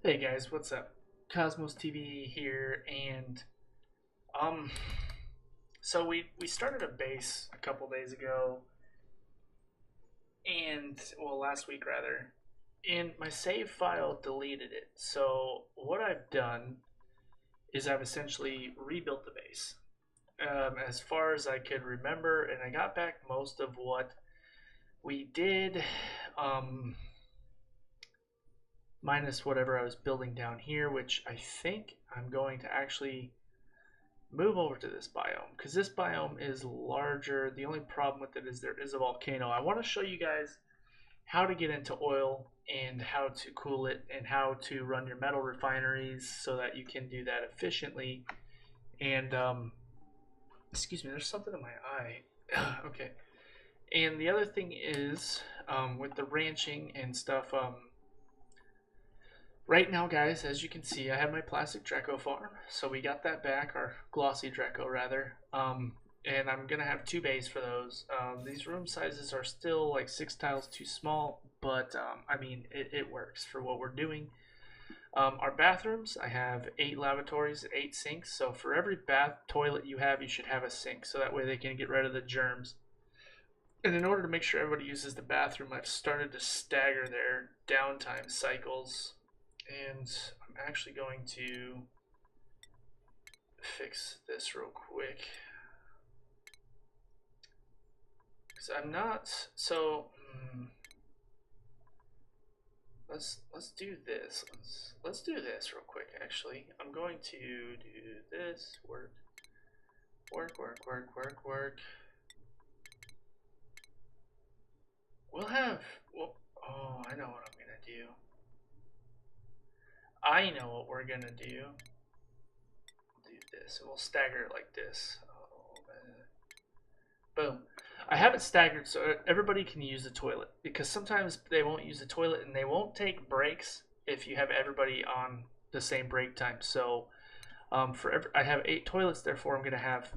Hey guys, what's up? Cosmos TV here, and um, so we started a base a couple days ago, and well, last week rather, and my save file deleted it. So what I've done is I've essentially rebuilt the base as far as I could remember, and I got back most of what we did. Um, Minus whatever I was building down here, which I think I'm going to actually move over to this biome because this biome is larger. The only problem with it is there is a volcano. I want to show you guys how to get into oil and how to cool it and how to run your metal refineries so that you can do that efficiently. And excuse me, there's something in my eye. Okay. And the other thing is with the ranching and stuff. Right now, guys, as you can see, I have my plastic Dreco farm. So we got that back, our glossy Dreco rather. And I'm going to have two bays for those. These room sizes are still like 6 tiles too small, but I mean, it works for what we're doing. Our bathrooms, I have 8 lavatories and 8 sinks. So for every bath toilet you have, you should have a sink. So that way they can get rid of the germs. And in order to make sure everybody uses the bathroom, I've started to stagger their downtime cycles. And I'm actually going to fix this real quick because I'm not so let's do this. Let's do this real quick. Actually, I'm going to do this. Work. We'll have oh, I know what I'm gonna do. I know what we're gonna do. Do this, and we'll stagger it like this. Oh, boom. I have it staggered so everybody can use the toilet because sometimes they won't use the toilet and they won't take breaks if you have everybody on the same break time. So I have 8 toilets, therefore I'm gonna have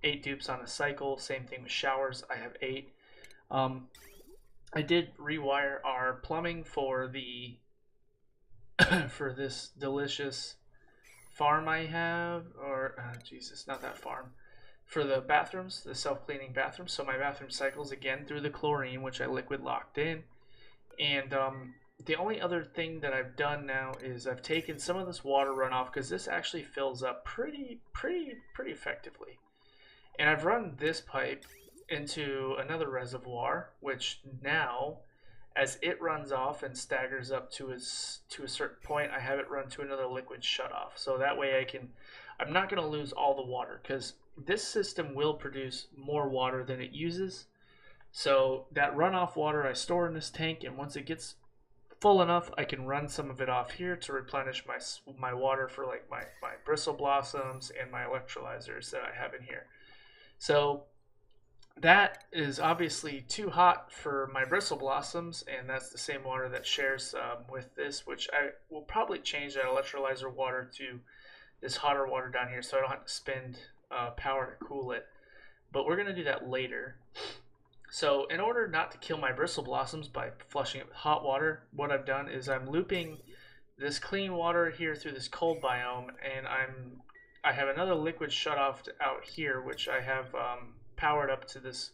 8 dupes on a cycle. Same thing with showers. I have 8. I did rewire our plumbing for the for this delicious farm I have, or Jesus, not that farm. For the bathrooms, the self-cleaning bathrooms. So my bathroom cycles again through the chlorine, which I liquid locked in. And the only other thing that I've done now is I've taken some of this water runoff because this actually fills up pretty effectively. And I've run this pipe into another reservoir, which now as it runs off and staggers up to a certain point, I have it run to another liquid shutoff. So that way I'm not going to lose all the water because this system will produce more water than it uses. So that runoff water I store in this tank, and once it gets full enough, I can run some of it off here to replenish my water for like my bristle blossoms and my electrolyzers that I have in here. So that is obviously too hot for my bristle blossoms, and that's the same water that shares with this, which I will probably change that electrolyzer water to this hotter water down here so I don't have to spend power to cool it. But we're going to do that later. So in order not to kill my bristle blossoms by flushing it with hot water, what I've done is I'm looping this clean water here through this cold biome, and I have another liquid shutoff out here, which I have powered up to this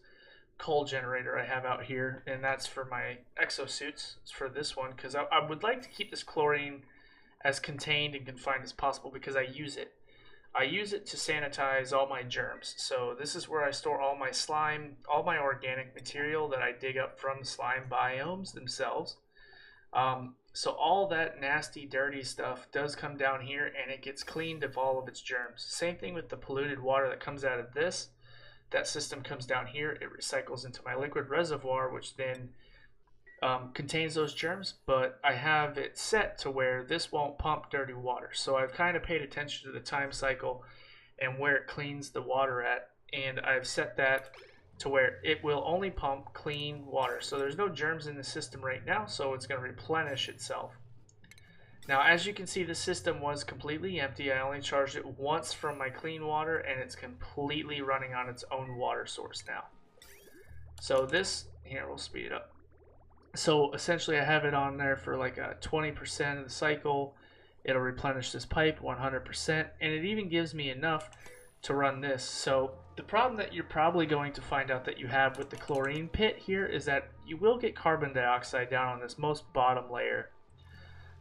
coal generator I have out here, and that's for my exosuits. It's for this one because I would like to keep this chlorine as contained and confined as possible because I use it. I use it to sanitize all my germs. So this is where I store all my slime, all my organic material that I dig up from the slime biomes themselves. So all that nasty, dirty stuff does come down here and it gets cleaned of all of its germs. Same thing with the polluted water that comes out of this. That system comes down here, it recycles into my liquid reservoir, which then contains those germs, but I have it set to where this won't pump dirty water. So I've kind of paid attention to the time cycle and where it cleans the water at, and I've set that to where it will only pump clean water. So there's no germs in the system right now, so it's going to replenish itself. Now, as you can see, the system was completely empty. I only charged it once from my clean water, and it's completely running on its own water source now. So this, here, we'll speed it up. So essentially I have it on there for like a 20% of the cycle, It'll replenish this pipe 100%, and it even gives me enough to run this. So the problem that you're probably going to find out that you have with the chlorine pit here is that you will get carbon dioxide down on this most bottom layer.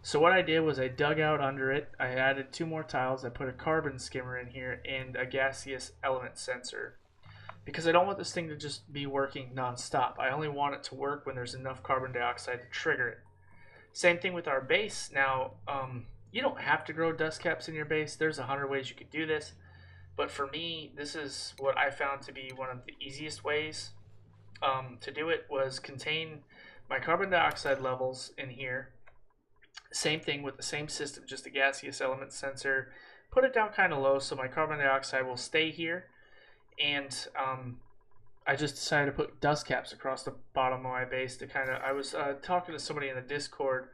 So what I did was I dug out under it, I added 2 more tiles, I put a carbon skimmer in here and a gaseous element sensor. Because I don't want this thing to just be working non-stop. I only want it to work when there's enough carbon dioxide to trigger it. Same thing with our base. Now, you don't have to grow dust caps in your base. There's 100 ways you could do this. But for me, this is what I found to be one of the easiest ways to do it, was contain my carbon dioxide levels in here. Same thing with the same system, just a gaseous element sensor. Put it down kind of low so my carbon dioxide will stay here. And I just decided to put dust caps across the bottom of my base to kind of, I was talking to somebody in the Discord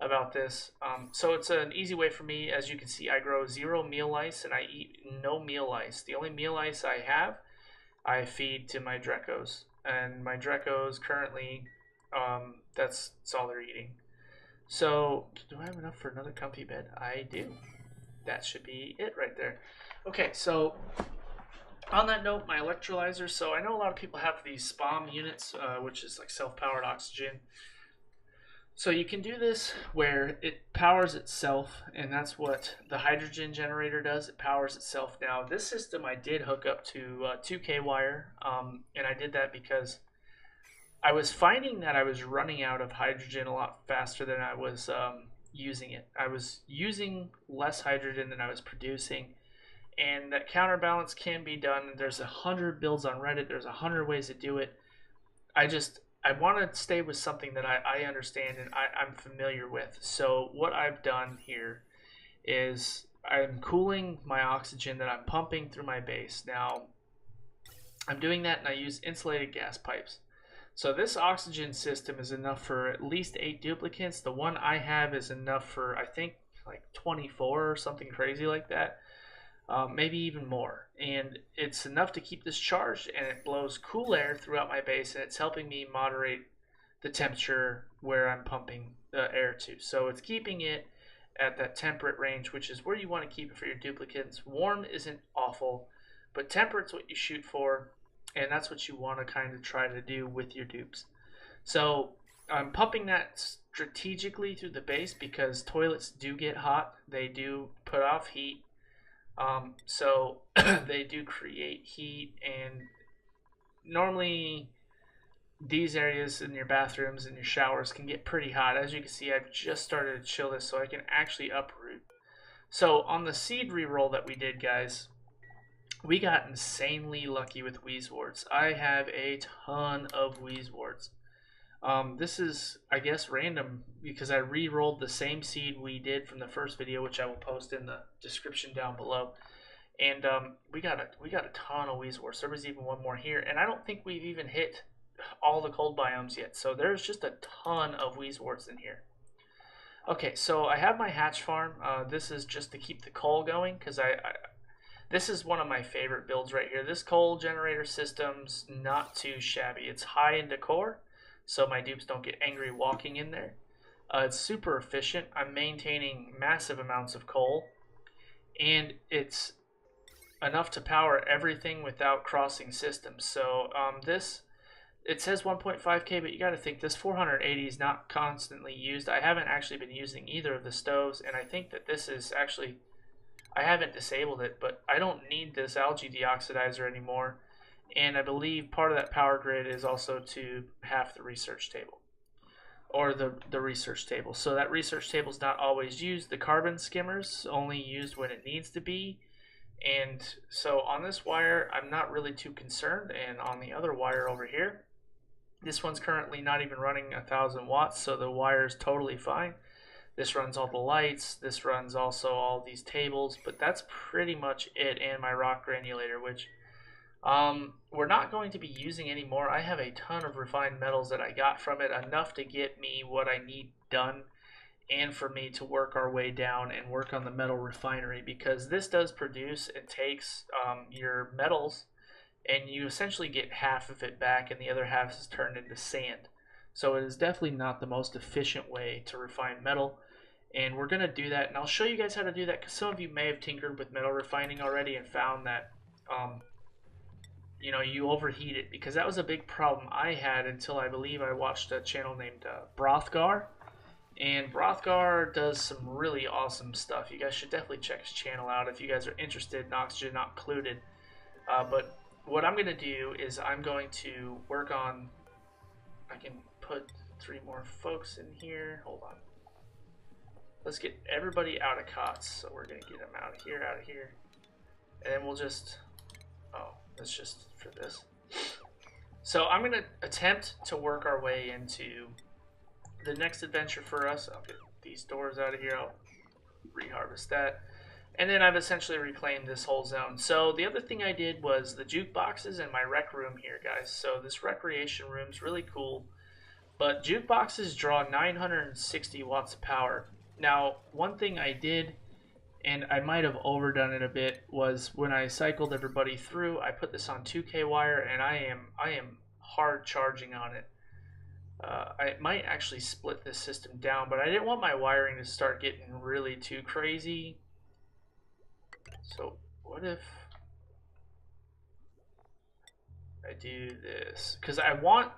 about this. So it's an easy way for me. As you can see, I grow 0 meal lice and I eat no meal lice. The only meal lice I have, I feed to my Drecos. And my Drecos currently, that's all they're eating. So, do I have enough for another comfy bed? I do. That should be it right there. Okay, so on that note, my electrolyzer. So I know a lot of people have these SPOM units, which is like self-powered oxygen. So you can do this where it powers itself, and that's what the hydrogen generator does. It powers itself. Now, this system I did hook up to 2K wire, and I did that because I was finding that I was running out of hydrogen a lot faster than I was using it. I was using less hydrogen than I was producing, and that counterbalance can be done. There's 100 builds on Reddit. There's 100 ways to do it. I want to stay with something that I understand and I'm familiar with. So what I've done here is I'm cooling my oxygen that I'm pumping through my base. Now, I'm doing that and I use insulated gas pipes. So this oxygen system is enough for at least 8 duplicates. The one I have is enough for, I think, like 24 or something crazy like that. Maybe even more. And it's enough to keep this charged, and it blows cool air throughout my base, and it's helping me moderate the temperature where I'm pumping the air to. So it's keeping it at that temperate range, which is where you want to keep it for your duplicates. Warm isn't awful, but temperate's what you shoot for, and that's what you want to kind of try to do with your dupes. So I'm pumping that strategically through the base because toilets do get hot. They do put off heat. So they do create heat, and normally these areas in your bathrooms and your showers can get pretty hot. As you can see, I've just started to chill this so I can actually uproot. So on the seed reroll that we did, guys, we got insanely lucky with wheezeworts. I have a ton of wheezeworts. This is, I guess, random because I re-rolled the same seed we did from the first video, which I will post in the description down below. And we got a ton of wheezeworts. There was even one more here, and I don't think we've even hit all the cold biomes yet. So there's just a ton of wheezeworts in here. Okay, so I have my hatch farm. This is just to keep the coal going because this is one of my favorite builds right here. This coal generator system's not too shabby. It's high in decor, so my dupes don't get angry walking in there. It's super efficient. I'm maintaining massive amounts of coal, and it's enough to power everything without crossing systems. So it says 1.5K, but you got to think this 480 is not constantly used. I haven't actually been using either of the stoves, and I think that this is actually, I haven't disabled it, but I don't need this algae deoxidizer anymore. And I believe part of that power grid is also to have the research table, or the research table. So that research table is not always used. The carbon skimmer's only used when it needs to be. And so on this wire, I'm not really too concerned. And on the other wire over here, this one's currently not even running 1,000 watts, so the wire is totally fine. This runs all the lights. This runs also all these tables, but that's pretty much it. And my rock granulator, which we're not going to be using anymore. I have a ton of refined metals that I got from it, enough to get me what I need done and for me to work our way down and work on the metal refinery, because this does produce, it takes your metals and you essentially get half of it back and the other half is turned into sand. So it is definitely not the most efficient way to refine metal, And we're going to do that, and I'll show you guys how to do that, because some of you may have tinkered with metal refining already and found that you know, you overheat it, because that was a big problem I had until I believe I watched a channel named Brothgar. And Brothgar does some really awesome stuff. You guys should definitely check his channel out if you guys are interested in oxygen not included. But what I'm going to do is I'm going to work on, I can put 3 more folks in here. Hold on. Let's get everybody out of cots. So we're going to get them out of here. And then we'll just, oh, that's just for this. So I'm going to attempt to work our way into the next adventure for us. I'll get these doors out of here. I'll reharvest that. And then I've essentially reclaimed this whole zone. So the other thing I did was the jukeboxes in my rec room here, guys. So this recreation room's really cool. But jukeboxes draw 960 watts of power. Now, one thing I did, and I might have overdone it a bit, was when I cycled everybody through, I put this on 2K wire, and I am hard charging on it. I might actually split this system down, but I didn't want my wiring to start getting really too crazy. So what if I do this? Because I want,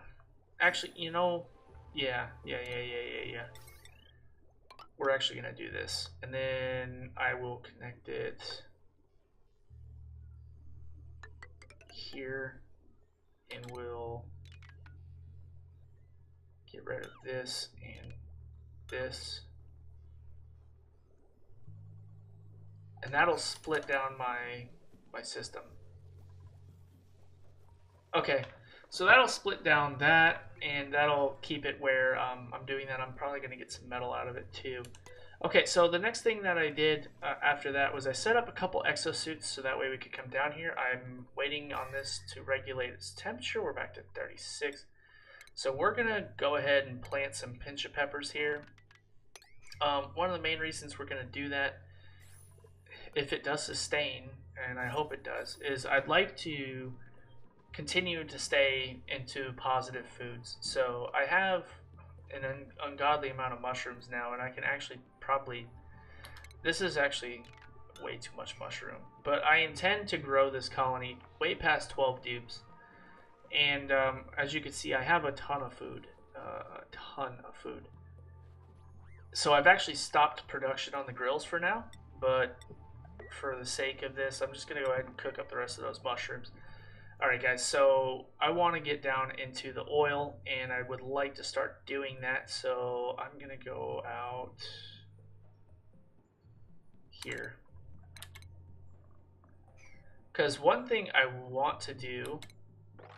actually, you know, yeah. We're actually going to do this. And then I will connect it here, and we'll get rid of this and this. And that'll split down my system. Okay, so that'll split down that, and that'll keep it where I'm doing that. I'm probably going to get some metal out of it too. Okay, so the next thing that I did after that was I set up a couple exosuits so that way we could come down here. I'm waiting on this to regulate its temperature. We're back to 36. So we're going to go ahead and plant some pinch of peppers here. One of the main reasons we're going to do that, if it does sustain, and I hope it does, is I'd like to continue to stay into positive foods. So I have an ungodly amount of mushrooms now, and I can actually probably, this is actually way too much mushroom, but I intend to grow this colony way past 12 dupes. And as you can see, I have a ton of food, So I've actually stopped production on the grills for now, but for the sake of this, I'm just going to go ahead and cook up the rest of those mushrooms. Alright guys, so I want to get down into the oil, and I would like to start doing that, so I'm going to go out here. Because one thing I want to do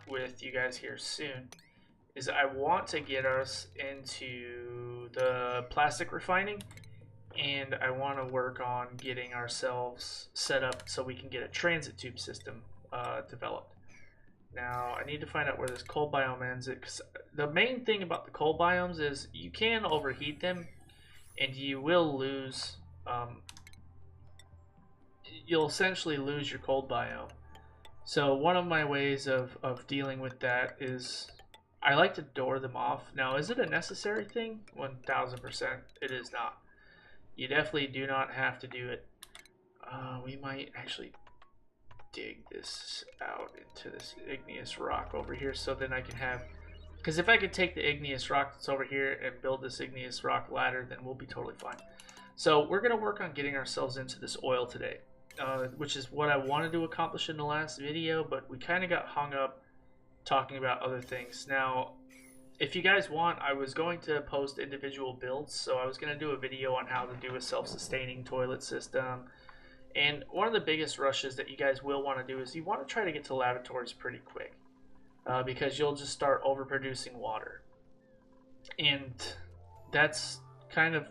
with you guys here soon is I want to get us into the plastic refining, and I want to work on getting ourselves set up so we can get a transit tube system developed. Now, I need to find out where this cold biome ends. Because the main thing about the cold biomes is you can overheat them, and you will lose, you'll essentially lose your cold biome. So one of my ways of dealing with that is I like to door them off. Now, is it a necessary thing? 1000%. It is not. You definitely do not have to do it. We might actually dig this out into this igneous rock over here, so then I can have, because if I could take the igneous rock that's over here and build this igneous rock ladder, then we'll be totally fine. So we're going to work on getting ourselves into this oil today, which is what I wanted to accomplish in the last video, but we kind of got hung up talking about other things. Now, if you guys want, I was going to post individual builds, so I was going to do a video on how to do a self-sustaining toilet system. And one of the biggest rushes that you guys will want to do is you want to try to get to lavatories pretty quick, because you'll just start overproducing water. And that's kind of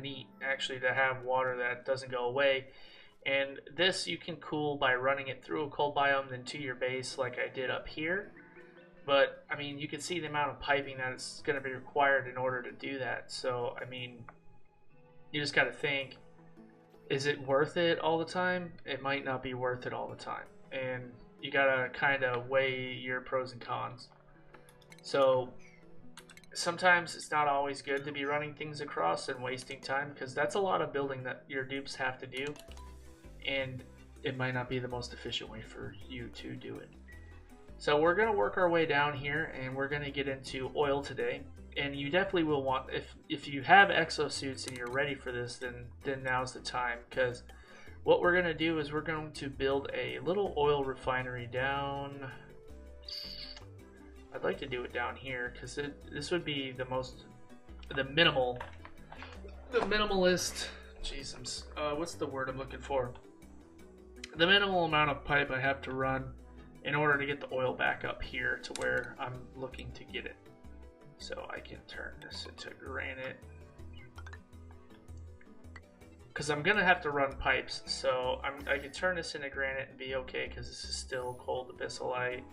neat, actually, to have water that doesn't go away. And this you can cool by running it through a cold biome, then to your base like I did up here. But, I mean, you can see the amount of piping that is going to be required in order to do that. So, I mean, you just got to think, is it worth it all the time? It might not be worth it all the time. And you got to kind of weigh your pros and cons. So, sometimes it's not always good to be running things across and wasting time, because that's a lot of building that your dupes have to do, and it might not be the most efficient way for you to do it. So we're going to work our way down here, and we're going to get into oil today. And you definitely will want, if you have exosuits and you're ready for this, then now's the time, because what we're going to do is we're going to build a little oil refinery down. I'd like to do it down here, because this would be the minimalist, jeez, what's the word I'm looking for? The minimal amount of pipe I have to run in order to get the oil back up here to where I'm looking to get it. So I can turn this into granite, because I'm gonna have to run pipes. So I can turn this into granite and be okay, because this is still cold abyssalite.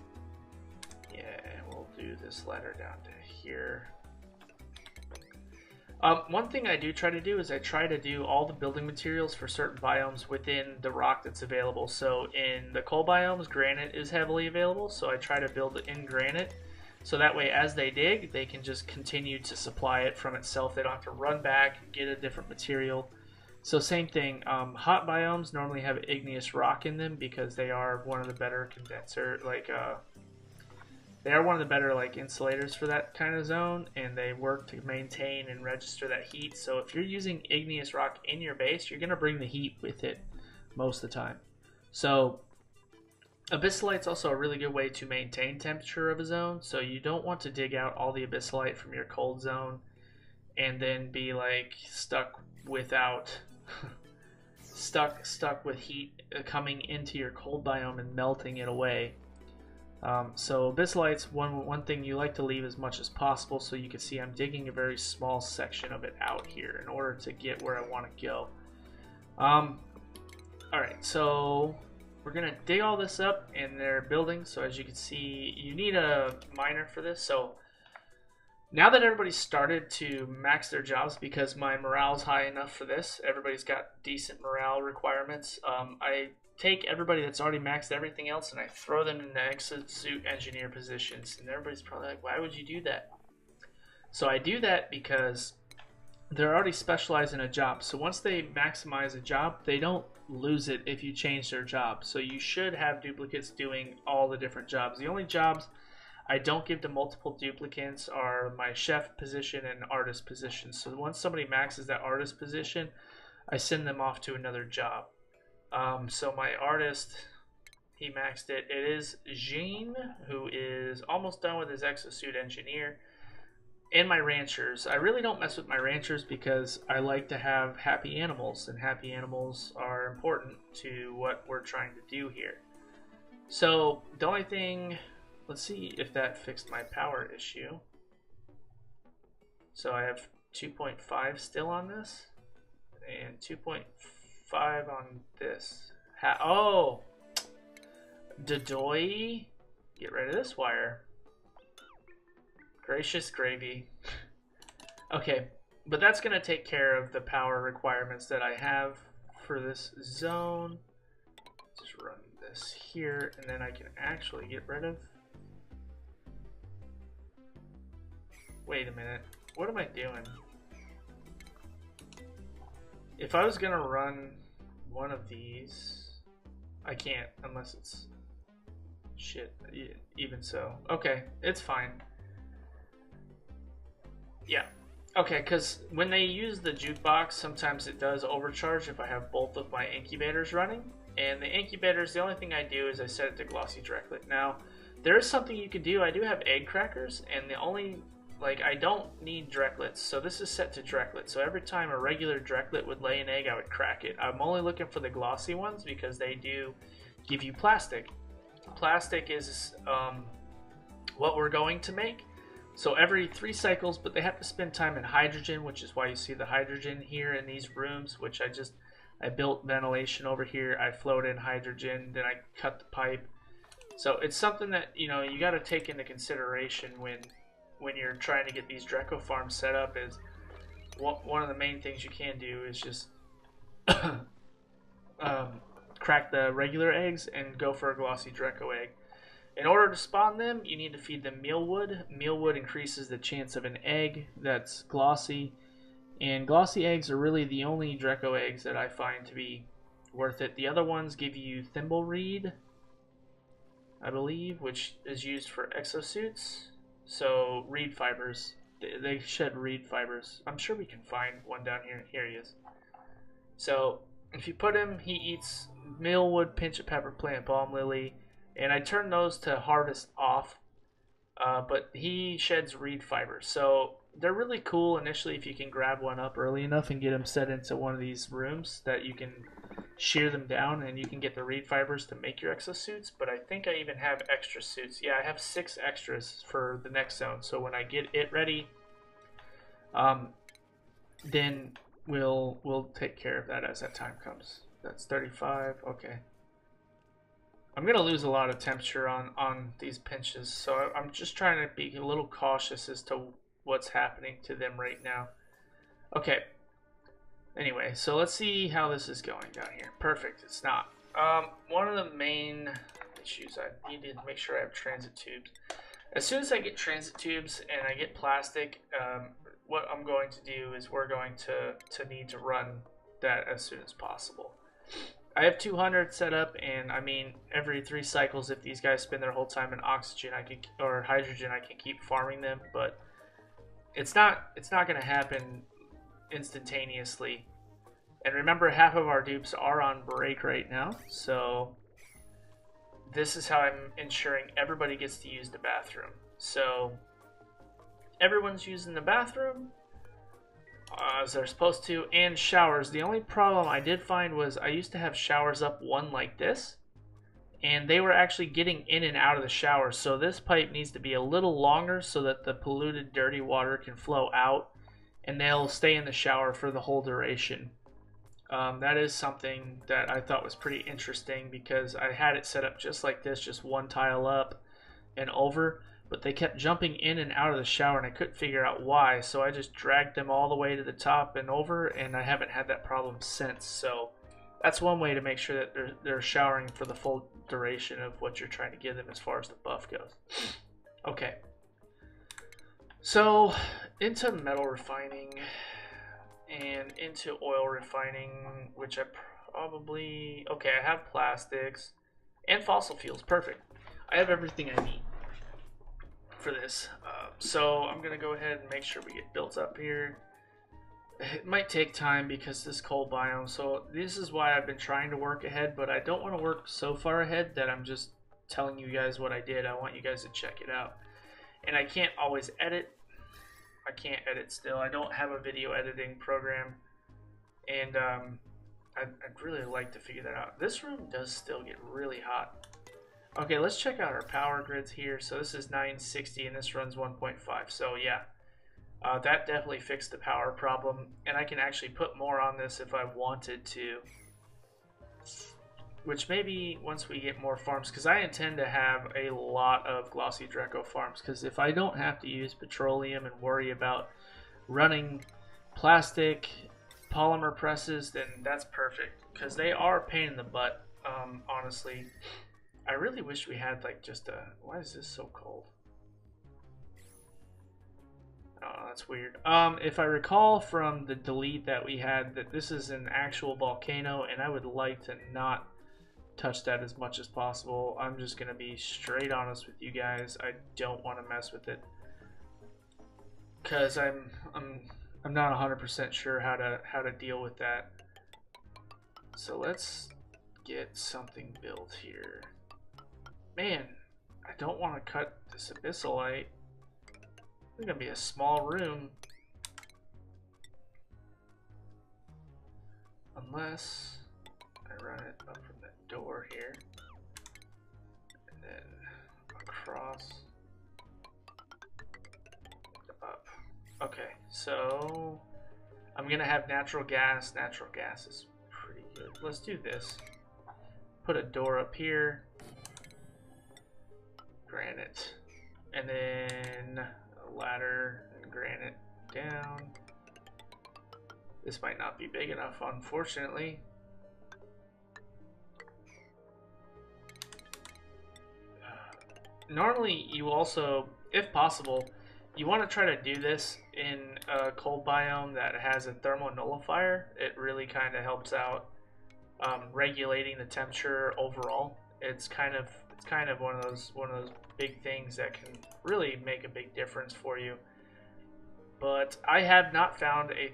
Yeah, we'll do this ladder down to here. One thing I do try to do is I try to do all the building materials for certain biomes within the rock that's available. So in the coal biomes, granite is heavily available, so I try to build it in granite. So that way, as they dig, they can just continue to supply it from itself. They don't have to run back, get a different material. So same thing, hot biomes normally have igneous rock in them, because they are one of the better they are one of the better insulators for that kind of zone, and they work to maintain and register that heat. So if you're using igneous rock in your base, you're going to bring the heat with it most of the time. So abyssalite's also a really good way to maintain temperature of a zone. So you don't want to dig out all the abyssalite from your cold zone and then be stuck without stuck with heat coming into your cold biome and melting it away. So abyssalite's one thing you like to leave as much as possible. So you can see I'm digging a very small section of it out here in order to get where I want to go. Alright, so we're going to dig all this up, and they're building. So as you can see, you need a miner for this. So now that everybody's started to max their jobs, because my morale's high enough for this, everybody's got decent morale requirements, I take everybody that's already maxed everything else and I throw them in the exosuit engineer positions. And everybody's probably like, why would you do that? So I do that because they're already specialized in a job. So once they maximize a job, they don't lose it if you change their job. So you should have duplicates doing all the different jobs. The only jobs I don't give to multiple duplicates are my chef position and artist position. So once somebody maxes that artist position, I send them off to another job. So my artist, he maxed it. It is Jean, who is almost done with his exosuit engineer. And my ranchers. I really don't mess with my ranchers because I like to have happy animals, and happy animals are important to what we're trying to do here. So the only thing, let's see if that fixed my power issue. So I have 2.5 still on this, and 2.5 on this. Oh! Dodoy! Get rid of this wire. Gracious gravy. Okay, but that's going to take care of the power requirements that I have for this zone. Just run this here, and then I can actually get rid of... Wait a minute. What am I doing? If I was going to run one of these, I can't unless it's... Shit, even so. Okay, it's fine. Yeah. Okay, because when they use the jukebox, sometimes it does overcharge if I have both of my incubators running. And the incubators, the only thing I do is I set it to glossy directlet. Now, there is something you can do. I do have egg crackers, and the only, I don't need directlets. So this is set to directlet. So every time a regular directlet would lay an egg, I would crack it. I'm only looking for the glossy ones because they do give you plastic. Plastic is what we're going to make. So every 3 cycles, but they have to spend time in hydrogen, which is why you see the hydrogen here in these rooms, which I built ventilation over here. I flowed in hydrogen, then I cut the pipe. So it's something that, you got to take into consideration when you're trying to get these Dreco farms set up. Is one of the main things you can do is just crack the regular eggs and go for a glossy Dreco egg. In order to spawn them, you need to feed them mealwood. Mealwood increases the chance of an egg that's glossy. And glossy eggs are really the only Draco eggs that I find to be worth it. The other ones give you thimble reed, I believe, which is used for exosuits. So reed fibers. They shed reed fibers. I'm sure we can find one down here. Here he is. So if you put him, he eats mealwood, pinch of pepper plant, balm lily, and I turn those to harvest off. But he sheds reed fibers, so they're really cool initially if you can grab one up early enough and get them set into one of these rooms that you can shear them down and you can get the reed fibers to make your exosuits. But I think I even have extra suits. Yeah, I have 6 extras for the next zone, so when I get it ready, then we'll take care of that as that time comes. That's 35. Okay. I'm gonna lose a lot of temperature on these pinches, so I'm just trying to be a little cautious as to what's happening to them right now. Okay. Anyway, so let's see how this is going down here. Perfect. It's not. One of the main issues, I need to make sure I have transit tubes. As soon as I get transit tubes and I get plastic, what I'm going to do is we're going to need to run that as soon as possible. I have 200 set up, and I mean every 3 cycles, if these guys spend their whole time in oxygen, or hydrogen, I can keep farming them. But it's not going to happen instantaneously. And remember, half of our dupes are on break right now, so this is how I'm ensuring everybody gets to use the bathroom. So everyone's using the bathroom as they're supposed to, and showers. The only problem I did find was I used to have showers up one like this, and they were actually getting in and out of the shower. So this pipe needs to be a little longer so that the polluted, dirty water can flow out, and they'll stay in the shower for the whole duration. That is something that I thought was pretty interesting, because I had it set up just like this, just one tile up and over, but they kept jumping in and out of the shower and I couldn't figure out why, so I just dragged them all the way to the top and over, and I haven't had that problem since. So that's one way to make sure that they're showering for the full duration of what you're trying to give them as far as the buff goes. Okay, so into metal refining and into oil refining, which I probably... Okay, I have plastics and fossil fuels. Perfect. I have everything I need for this. So I'm going to go ahead and make sure we get built up here. It might take time because this cold biome, so this is why I've been trying to work ahead, but I don't want to work so far ahead that I'm just telling you guys what I did. I want you guys to check it out. And I can't always edit. I can't edit still. I don't have a video editing program, and I'd really like to figure that out. This room does still get really hot. Okay, let's check out our power grids here. So this is 960 and this runs 1.5. So yeah, that definitely fixed the power problem, and I can actually put more on this if I wanted to, which maybe once we get more farms, because I intend to have a lot of glossy Draco farms, because if I don't have to use petroleum and worry about running plastic polymer presses, then that's perfect, because they are a pain in the butt. Honestly, I really wish we had like just a... Why is this so cold? Oh, that's weird. If I recall from the delete that we had, that this is an actual volcano, and I would like to not touch that as much as possible. I'm just gonna be straight honest with you guys. I don't want to mess with it, because I'm not 100% sure how to deal with that. So let's get something built here. Man, I don't want to cut this abyssalite. It's gonna be a small room, unless I run it up from the door here and then across up. Okay, so I'm gonna have natural gas. Natural gas is pretty good. Let's do this. Put a door up here, granite, and then a ladder and granite down. This might not be big enough, unfortunately. normally you also, if possible, you want to try to do this in a cold biome that has a thermal nullifier. It really kind of helps out regulating the temperature overall. It's kind of one of those big things that can really make a big difference for you. But I have not found a.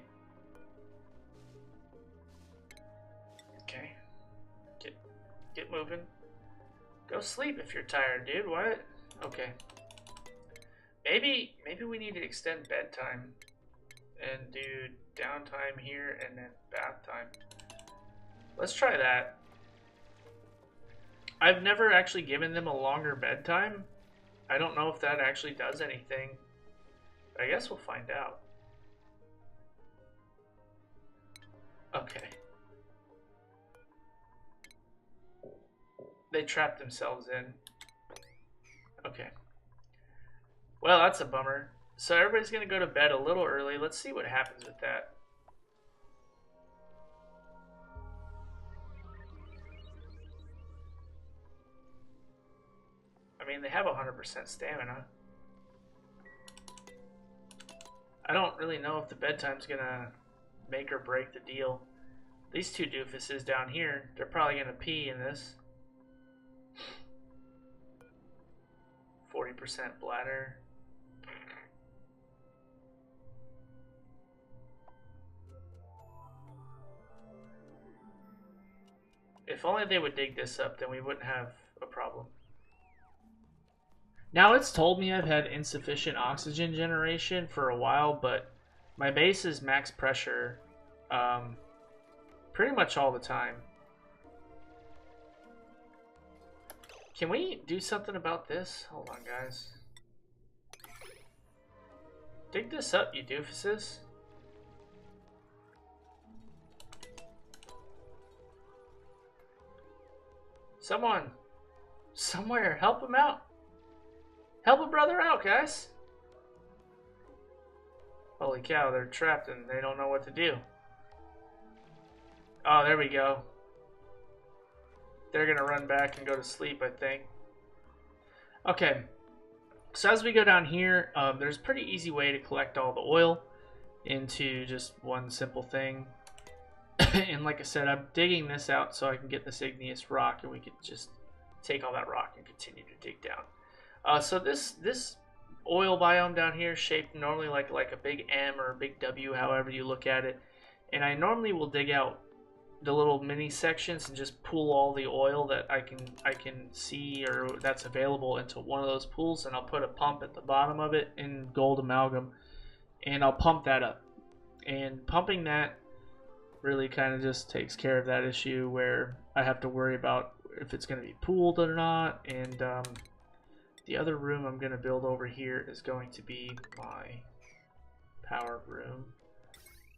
Okay, get moving. Go sleep if you're tired, dude. What? Okay. Maybe we need to extend bedtime and do downtime here and then bath time. Let's try that. I've never actually given them a longer bedtime. I don't know if that actually does anything. I guess we'll find out. Okay. They trapped themselves in. Okay. Well, that's a bummer. So everybody's going to go to bed a little early. Let's see what happens with that. I mean, they have 100% stamina. I don't really know if the bedtime's going to make or break the deal. These two doofuses down here, they're probably going to pee in this. 40% bladder. If only they would dig this up, then we wouldn't have a problem. Now it's told me I've had insufficient oxygen generation for a while, but my base is max pressure pretty much all the time. Can we do something about this? Hold on, guys. Dig this up, you doofuses. Someone, somewhere, help him out. Help a brother out, guys. Holy cow, they're trapped and they don't know what to do. Oh, there we go. They're going to run back and go to sleep, I think. Okay. So as we go down here, there's a pretty easy way to collect all the oil into just one simple thing. And like I said, I'm digging this out so I can get this igneous rock, and we can just take all that rock and continue to dig down. So this oil biome down here, shaped normally like a big M or a big W, however you look at it. And I normally will dig out the little mini sections and just pool all the oil that I can see or that's available into one of those pools, and I'll put a pump at the bottom of it in gold amalgam, and I'll pump that up. And pumping that really kind of just takes care of that issue where I have to worry about if it's going to be pooled or not. And the other room I'm going to build over here is going to be my power room,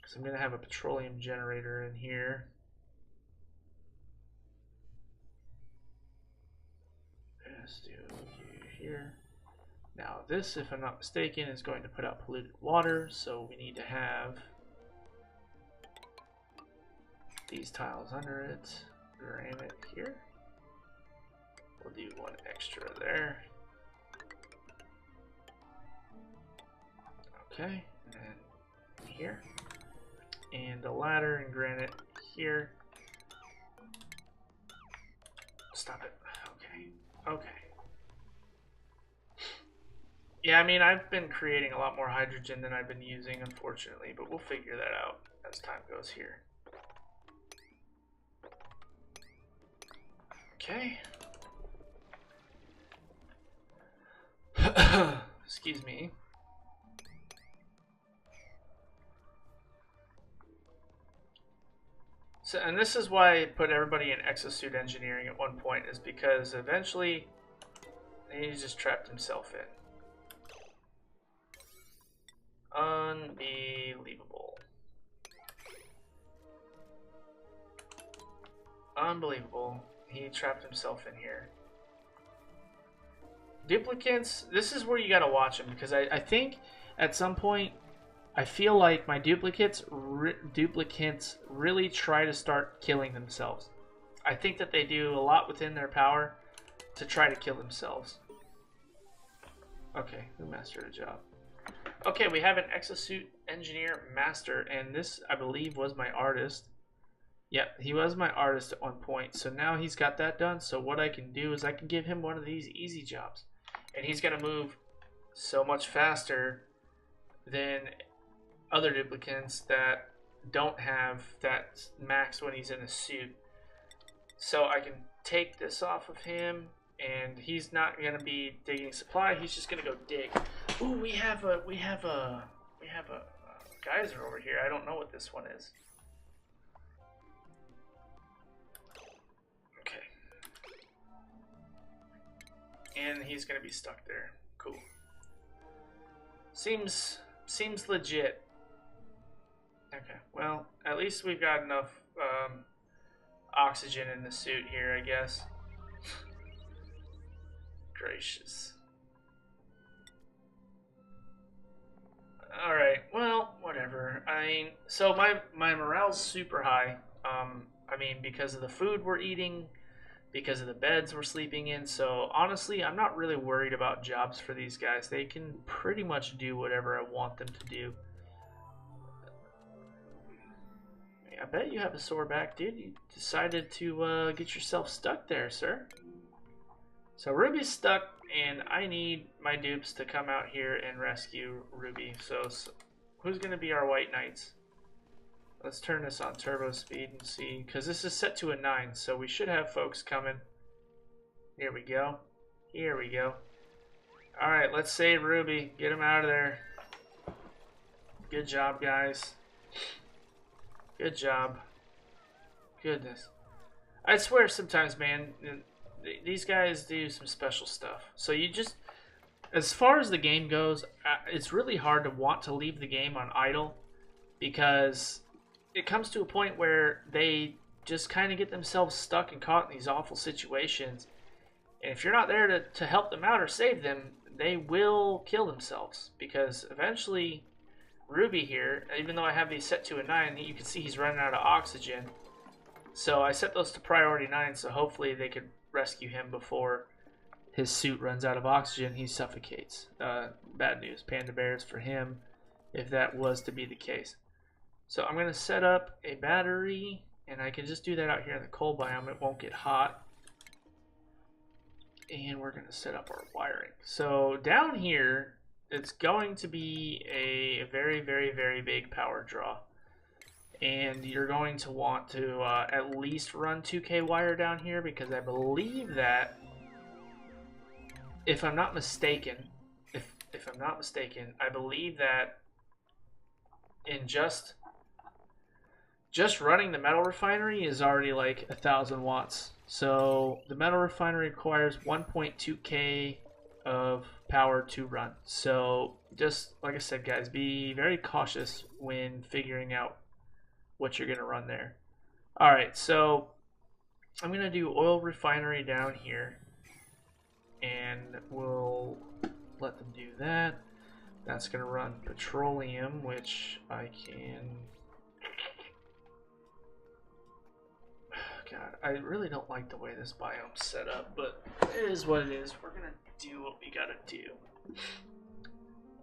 because I'm going to have a petroleum generator in here. Let's do you here. Now this, if I'm not mistaken, is going to put out polluted water, so we need to have these tiles under it. Ram it here. We'll do one extra there. Okay, and then here. And a ladder and granite here. Stop it. Okay. Yeah, I mean, I've been creating a lot more hydrogen than I've been using, unfortunately, but we'll figure that out as time goes here. Okay. Excuse me. So, and this is why I put everybody in exosuit engineering at one point, is because eventually he just trapped himself in. Unbelievable. Unbelievable. He trapped himself in here. Duplicates, this is where you gotta watch them, because I think at some point I feel like my duplicates really try to start killing themselves. I think that they do a lot within their power to try to kill themselves. Okay, who mastered a job? Okay, we have an exosuit engineer master, and this, I believe, was my artist. Yep, he was my artist at one point, so now he's got that done. So what I can do is I can give him one of these easy jobs, and he's going to move so much faster than other duplicants that don't have that max when he's in a suit. So I can take this off of him, and he's not going to be digging supply. He's just going to go dig. Ooh, we have a geyser over here. I don't know what this one is. Okay. And he's going to be stuck there. Cool. Seems legit. Okay, well, at least we've got enough oxygen in the suit here, I guess. Gracious. Alright, well, whatever. I mean, so my morale's super high. I mean, because of the food we're eating, because of the beds we're sleeping in. So honestly, I'm not really worried about jobs for these guys. They can pretty much do whatever I want them to do. I bet you have a sore back, dude. You decided to get yourself stuck there, sir. So Ruby's stuck, and I need my dupes to come out here and rescue Ruby. So who's going to be our white knights? Let's turn this on turbo speed and see, because this is set to a 9, so we should have folks coming. Here we go. Here we go. Alright, let's save Ruby. Get him out of there. Good job, guys. Good job. Goodness. I swear sometimes, man, these guys do some special stuff. So you just, as far as the game goes, it's really hard to want to leave the game on idle, because it comes to a point where they just kind of get themselves stuck and caught in these awful situations. And if you're not there to help them out or save them, they will kill themselves, because eventually Ruby here, even though I have these set to a 9, you can see he's running out of oxygen. So I set those to priority 9, so hopefully they could rescue him before his suit runs out of oxygen. He suffocates. Bad news. Panda bears for him, if that was to be the case. So I'm going to set up a battery, and I can just do that out here in the cold biome. It won't get hot. And we're going to set up our wiring. So down here, it's going to be a very, very, very big power draw. And you're going to want to at least run 2K wire down here, because I believe that, if I'm not mistaken, I believe that in just running the metal refinery is already like 1,000 watts. So the metal refinery requires 1.2K of power to run. So just like I said, guys, be very cautious when figuring out what you're going to run there. Alright, so I'm going to do oil refinery down here, and we'll let them do that. That's going to run petroleum, which I can... God, I really don't like the way this biome's set up, but it is what it is. We're going to do what we got to do.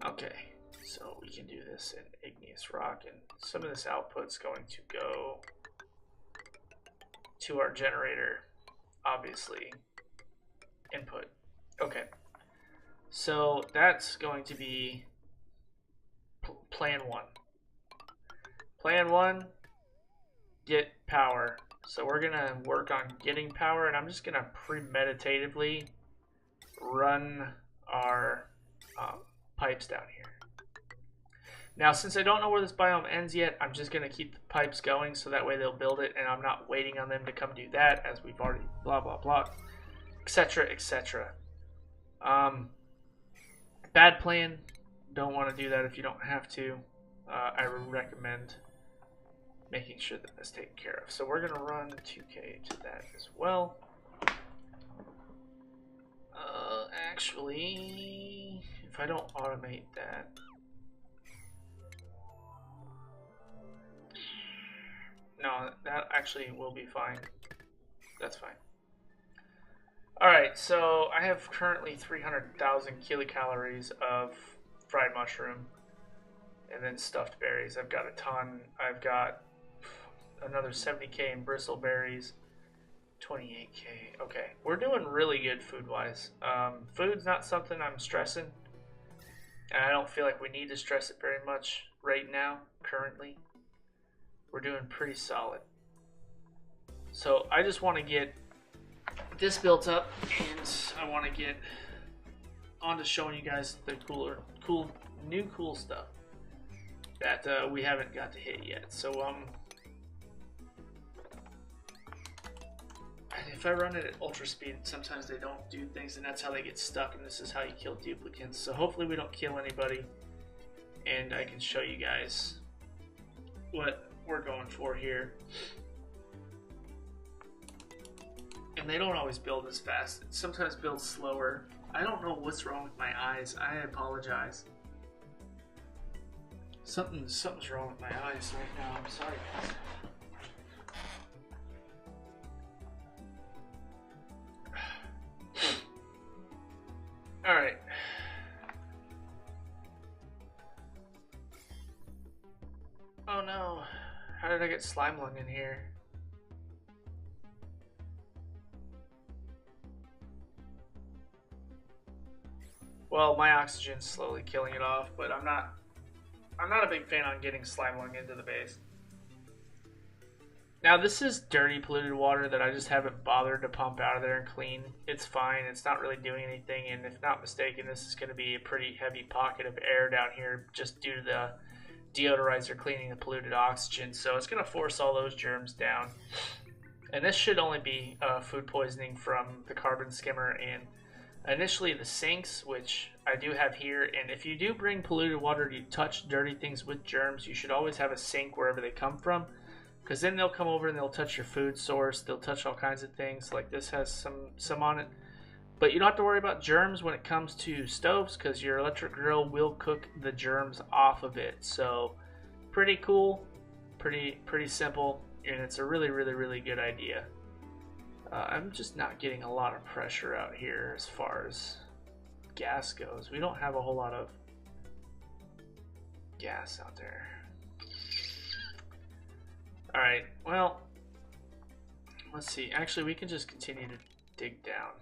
Okay, so we can do this in igneous rock, and some of this output's going to go to our generator, obviously. Input. Okay, so that's going to be plan 1. Plan 1, get power. So we're going to work on getting power, and I'm just going to premeditatively run our pipes down here. Now, since I don't know where this biome ends yet, I'm just going to keep the pipes going, so that way they'll build it, and I'm not waiting on them to come do that, as we've already blah, blah, blah, etc., etc. Bad plan. Don't want to do that if you don't have to. I recommend making sure that that's taken care of. So we're going to run 2K to that as well. Actually, if I don't automate that, no, that actually will be fine. That's fine. Alright, so I have currently 300,000 kilocalories of fried mushroom. And then stuffed berries. I've got a ton. I've got another 70k in bristleberries. 28k. Okay, we're doing really good food-wise. Food's not something I'm stressing. And I don't feel like we need to stress it very much right now, currently. We're doing pretty solid. So I just want to get this built up, and I want to get on to showing you guys the new cool stuff that we haven't got to hit yet. So if I run it at ultra speed, sometimes they don't do things, and that's how they get stuck, and this is how you kill duplicates. So hopefully we don't kill anybody, and I can show you guys what we're going for here. And they don't always build as fast. It sometimes builds slower. I don't know what's wrong with my eyes. I apologize. Something's wrong with my eyes right now. I'm sorry, guys. All right. Oh no. How did I get slime lung in here? Well, my oxygen's slowly killing it off, but I'm not a big fan on getting slime lung into the base. Now this is dirty, polluted water that I just haven't bothered to pump out of there and clean. It's fine, it's not really doing anything, and if not mistaken, this is going to be a pretty heavy pocket of air down here just due to the deodorizer cleaning the polluted oxygen, so it's going to force all those germs down. And this should only be food poisoning from the carbon skimmer and initially the sinks, which I do have here. And if you do bring polluted water to touch dirty things with germs, you should always have a sink wherever they come from, because then they'll come over and they'll touch your food source, they'll touch all kinds of things. Like this has some on it, but you don't have to worry about germs when it comes to stoves, because your electric grill will cook the germs off of it. So pretty cool, pretty simple, and it's a really good idea. I'm just not getting a lot of pressure out here as far as gas goes. We don't have a whole lot of gas out there. Alright, well, let's see. Actually, we can just continue to dig down.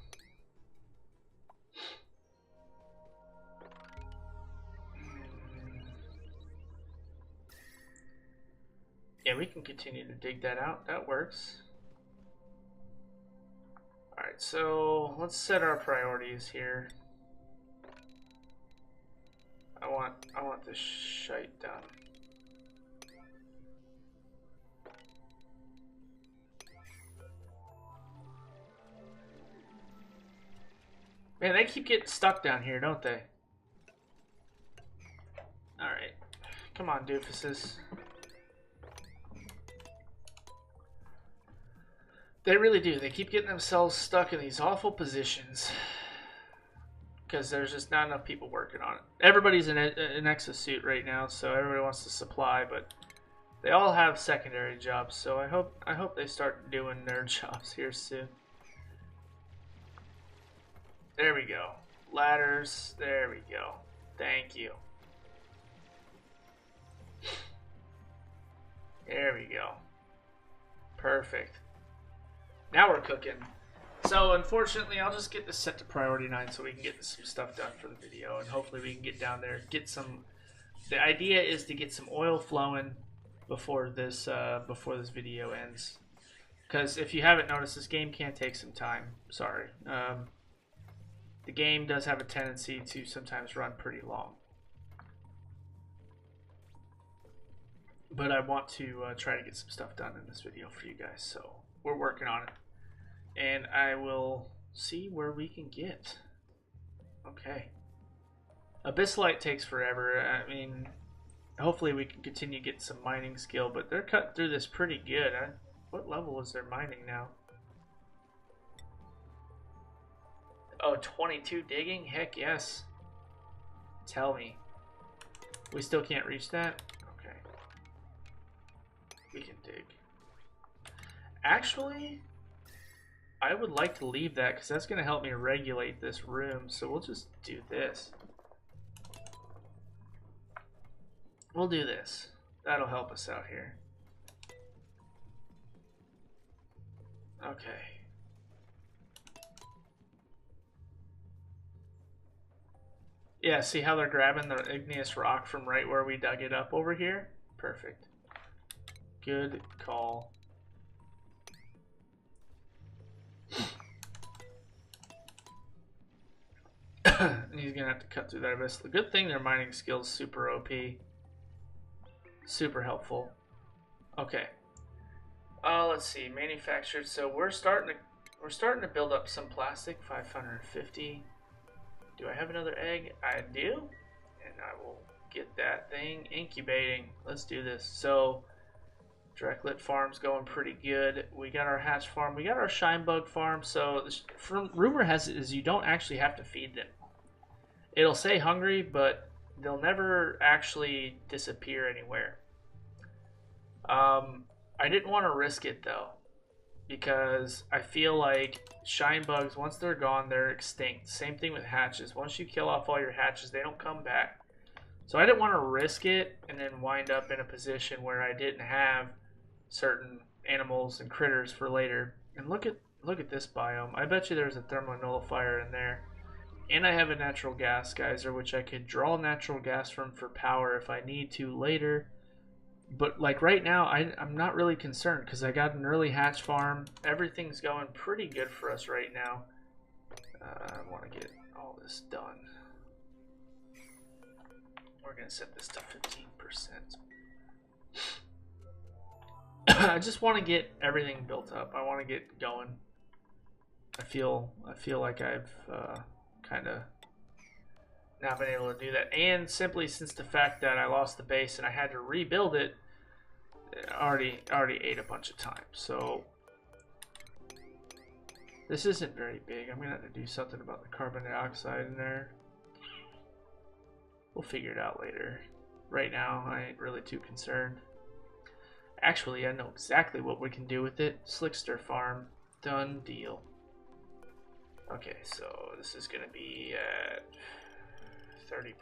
Yeah, we can continue to dig that out. That works. Alright, so let's set our priorities here. I want this shite done. Man, they keep getting stuck down here, don't they? Alright. Come on, doofuses. They really do. They keep getting themselves stuck in these awful positions because there's just not enough people working on it. Everybody's in an exosuit right now, so everybody wants to supply, but they all have secondary jobs. So I hope they start doing their jobs here soon. There we go. Ladders. There we go. Thank you. There we go. Perfect. Now we're cooking. So unfortunately, I'll just get this set to priority 9 so we can get some stuff done for the video, and hopefully we can get down there, get some. The idea is to get some oil flowing before this video ends. Because if you haven't noticed, this game can take some time. Sorry. The game does have a tendency to sometimes run pretty long. But I want to try to get some stuff done in this video for you guys, so we're working on it. And I will see where we can get. Okay. Abyssite takes forever. I mean, hopefully we can continue to get some mining skill, but they're cutting through this pretty good. What level is their mining now? Oh, 22 digging? Heck yes. Tell me. We still can't reach that? Okay. We can dig. Actually, I would like to leave that because that's going to help me regulate this room. So we'll just do this. We'll do this. That'll help us out here. Okay. Yeah, see how they're grabbing the igneous rock from right where we dug it up over here? Perfect. Good call. And he's gonna have to cut through that abyss. The good thing their mining skills super OP. Super helpful. Okay. Let's see, manufactured. So we're starting to build up some plastic. 550. Do I have another egg? I do, and I will get that thing incubating. Let's do this. So direct lit farm's going pretty good. We got our hatch farm. We got our shine bug farm. So rumor has it is you don't actually have to feed them. It'll say hungry, but they'll never actually disappear anywhere. I didn't want to risk it though, because I feel like shine bugs, once they're gone, they're extinct. Same thing with hatches. Once you kill off all your hatches, they don't come back. So I didn't want to risk it and then wind up in a position where I didn't have certain animals and critters for later. And look at this biome. I bet you there's a thermal nullifier in there. And I have a natural gas geyser, which I could draw natural gas from for power if I need to later. But like right now, I'm not really concerned because I got an early hatch farm. Everything's going pretty good for us right now. I want to get all this done. We're going to set this to 15%. I just want to get everything built up. I want to get going. I feel like I've kind of not been able to do that, and simply since the fact that I lost the base and I had to rebuild it, already ate a bunch of time. So this isn't very big. I'm gonna have to do something about the carbon dioxide in there. We'll figure it out later. Right now, I ain't really too concerned. Actually, I know exactly what we can do with it. Slickster farm, done deal. Okay, so this is gonna be at 30%.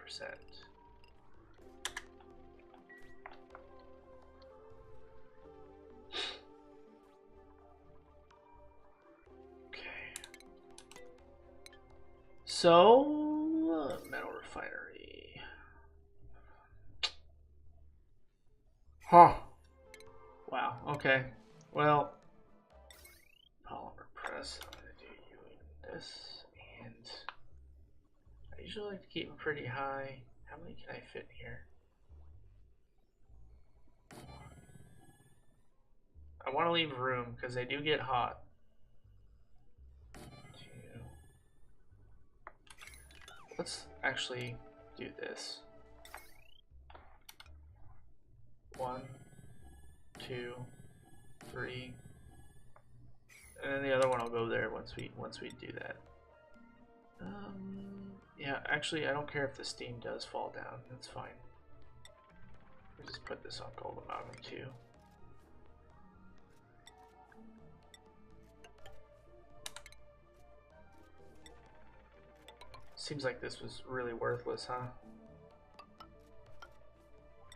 Okay. So, metal refinery. Huh. Wow, okay. Well, polymer press. I'm gonna do you in this, and I usually like to keep them pretty high. How many can I fit here? I want to leave room because they do get hot. 2. Let's actually do this. 1, 2, 3, and then the other one will go there once we do that. Yeah, actually, I don't care if the steam does fall down. That's fine. We'll just put this on gold amalgam too. Seems like this was really worthless, huh?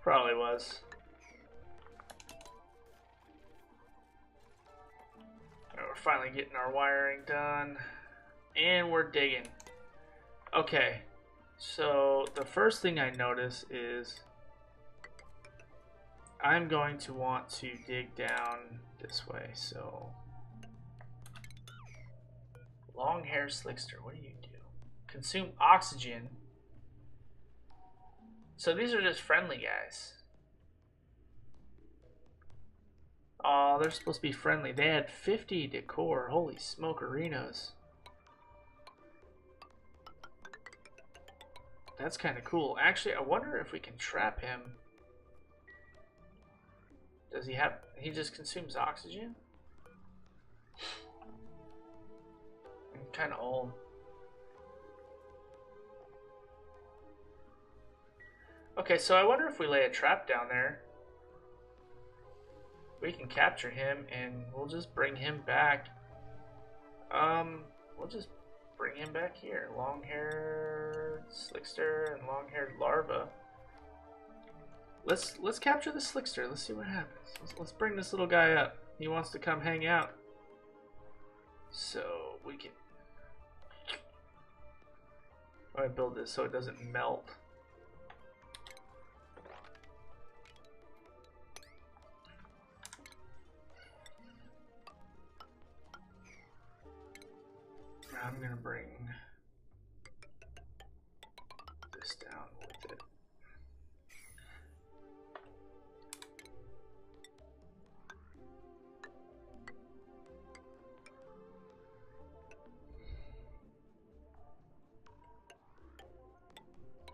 Probably was. Right, we're finally getting our wiring done. And we're digging. Okay, so the first thing I notice is I'm going to want to dig down this way. So, long hair slickster, what do you do? Consume oxygen. So these are just friendly guys. Oh, they're supposed to be friendly. They had 50 decor. Holy smokerinos. That's kind of cool. Actually, I wonder if we can trap him. Does he have... He just consumes oxygen? I'm kind of old. Okay, so I wonder if we lay a trap down there, we can capture him and we'll just bring him back We'll just bring him back here. Long-haired slickster and long-haired larva. Let's capture the slickster. Let's see what happens. Let's bring this little guy up. He wants to come hang out. So we can. I build this so it doesn't melt. I'm gonna bring this down with it.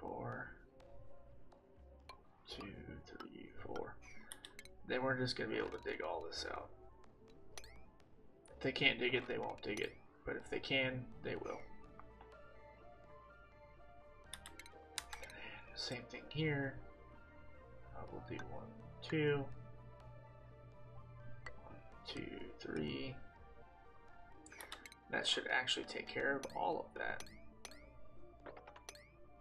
Four, 2, 3, 4. Then we're just gonna be able to dig all this out. If they can't dig it, they won't dig it. But if they can, they will. And same thing here. We'll do 1, 2. 1, 2, 3. That should actually take care of all of that.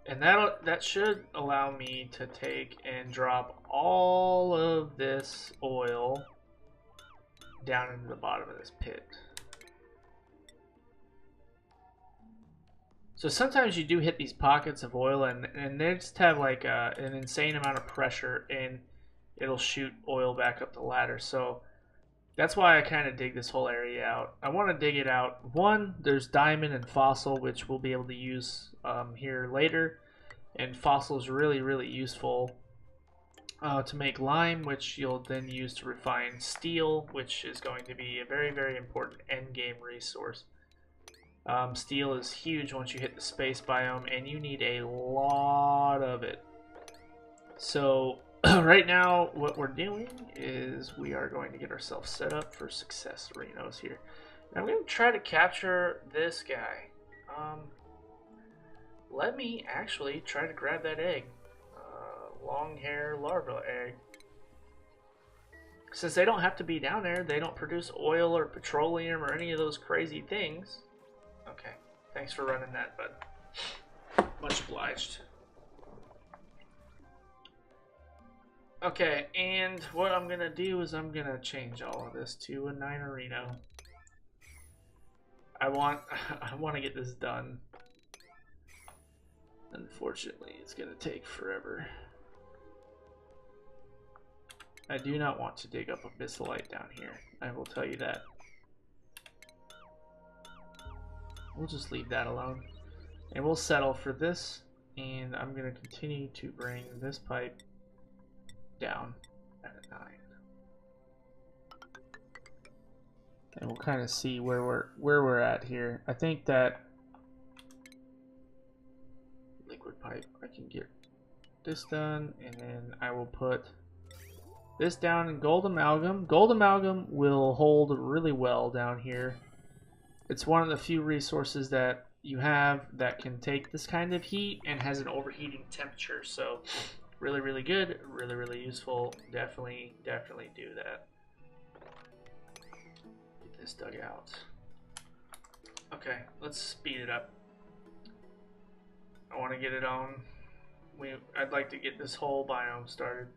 And that should allow me to take and drop all of this oil down into the bottom of this pit. So sometimes you do hit these pockets of oil and they just have like an insane amount of pressure and it'll shoot oil back up the ladder. So that's why I kind of dig this whole area out. I want to dig it out. One, there's diamond and fossil, which we'll be able to use here later. And fossil is really, really useful to make lime, which you'll then use to refine steel, which is going to be a very, very important end game resource. Steel is huge once you hit the space biome, and you need a lot of it. So right now, what we're doing is we are going to get ourselves set up for success Renos here. And I'm going to try to capture this guy. Let me actually try to grab that egg. Long hair larva egg. Since they don't have to be down there, they don't produce oil or petroleum or any of those crazy things. Okay, thanks for running that, bud. Much obliged. Okay, and what I'm gonna do is I'm gonna change all of this to a 9 Reno. I want to get this done. Unfortunately, it's gonna take forever. I do not want to dig up abyssalite down here. I will tell you that. We'll just leave that alone. And we'll settle for this. And I'm going to continue to bring this pipe down at a 9. And we'll kind of see where we're at here. I think that liquid pipe, I can get this done, and then I will put this down in gold amalgam. Gold amalgam will hold really well down here. It's one of the few resources that you have that can take this kind of heat and has an overheating temperature. So really, really good, really, really useful. Definitely do that. Get this dug out. Okay, let's speed it up. I want to get it on. I'd like to get this whole biome started.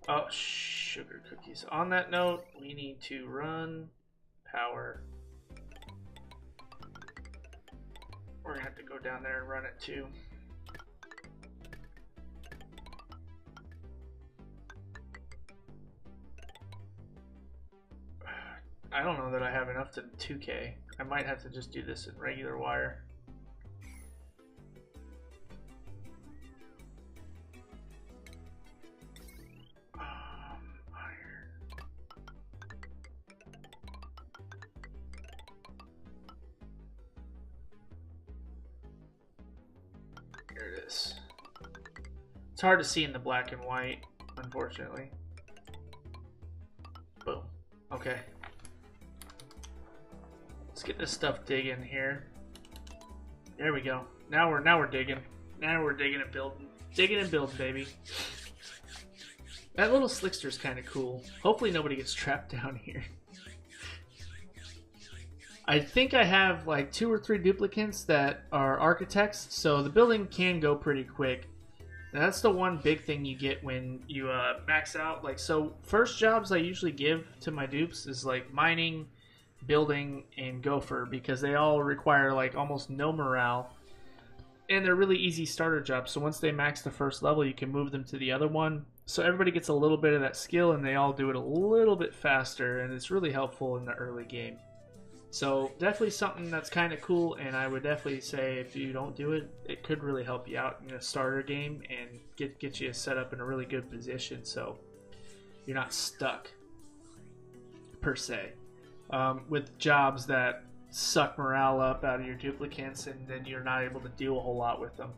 Oh, sugar cookies. On that note, we need to run power. We're gonna have to go down there and run it too. I don't know that I have enough to 2K. I might have to just do this in regular wire. Here it is. It's hard to see in the black and white, unfortunately. Boom. Okay. Let's get this stuff digging here. There we go. Now we're digging. Now we're digging and building. Digging and building, baby. That little slickster's kind of cool. Hopefully nobody gets trapped down here. I think I have like 2 or 3 duplicates that are architects, so the building can go pretty quick. And that's the one big thing you get when you max out. Like, so first jobs I usually give to my dupes is like mining, building, and gopher, because they all require like almost no morale. And they're really easy starter jobs. So once they max the first level, you can move them to the other one. So everybody gets a little bit of that skill, and they all do it a little bit faster, and it's really helpful in the early game. So definitely something that's kind of cool, and I would definitely say if you don't do it, it could really help you out in a starter game and get you set up in a really good position, so you're not stuck per se with jobs that suck morale up out of your duplicates, and then you're not able to do a whole lot with them.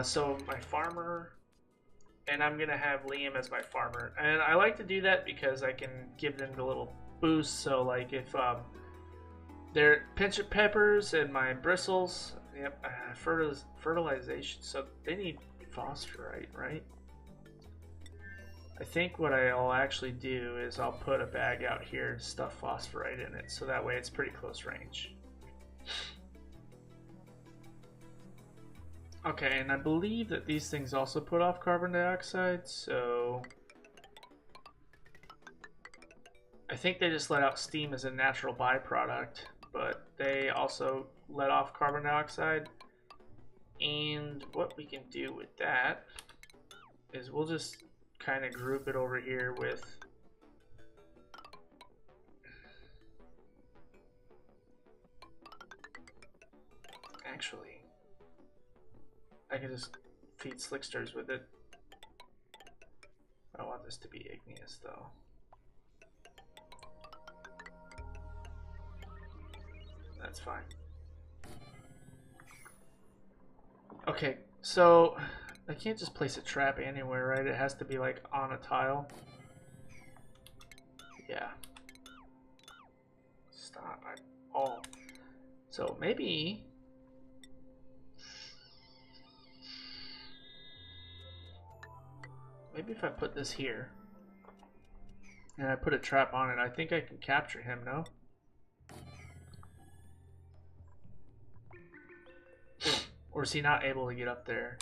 So my farmer, and I'm gonna have Liam as my farmer, and I like to do that because I can give them the little boost. So like if they're pinch of peppers and my bristles. Yep, fertilization. So they need phosphorite, right? I think what I'll actually do is I'll put a bag out here and stuff phosphorite in it, so that way it's pretty close range. Okay, and I believe that these things also put off carbon dioxide, so I think they just let out steam as a natural byproduct, but they also let off carbon dioxide. And what we can do with that is we'll just kind of group it over here with actually I can just feed slicksters with it. I don't want this to be igneous though. That's fine. Okay, so I can't just place a trap anywhere, right? It has to be like on a tile. Yeah. Stop. Oh. So maybe if I put this here and I put a trap on it, I think I can capture him, no? Or is he not able to get up there?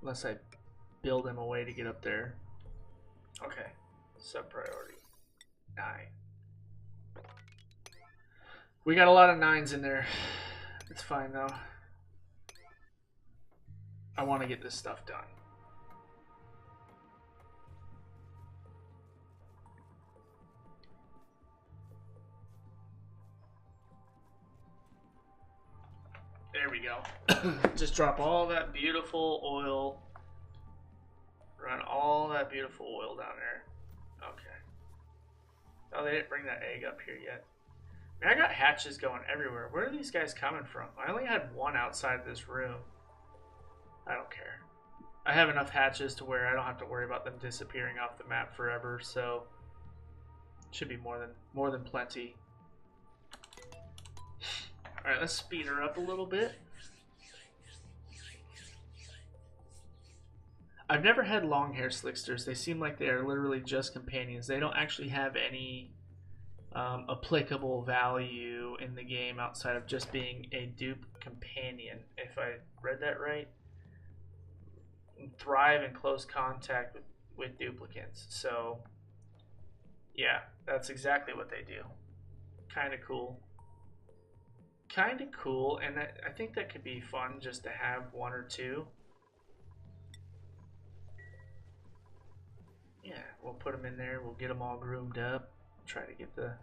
Unless I build him a way to get up there. Okay. Sub priority. 9. We got a lot of 9s in there. It's fine though. I want to get this stuff done. There we go. Just drop all that beautiful oil. Run all that beautiful oil down there. Okay. Oh, they didn't bring that egg up here yet. I mean, I got hatches going everywhere. Where are these guys coming from? I only had one outside this room. I don't care. I have enough hatches to where I don't have to worry about them disappearing off the map forever, so it should be more than plenty. Alright, let's speed her up a little bit. I've never had long hair slicksters. They seem like they are literally just companions. They don't actually have any applicable value in the game outside of just being a dupe companion. If I read that right. Thrive in close contact with duplicates. So, yeah, that's exactly what they do. Kind of cool. Kind of cool, and I think that could be fun just to have 1 or 2. Yeah, we'll put them in there. We'll get them all groomed up. Try to get the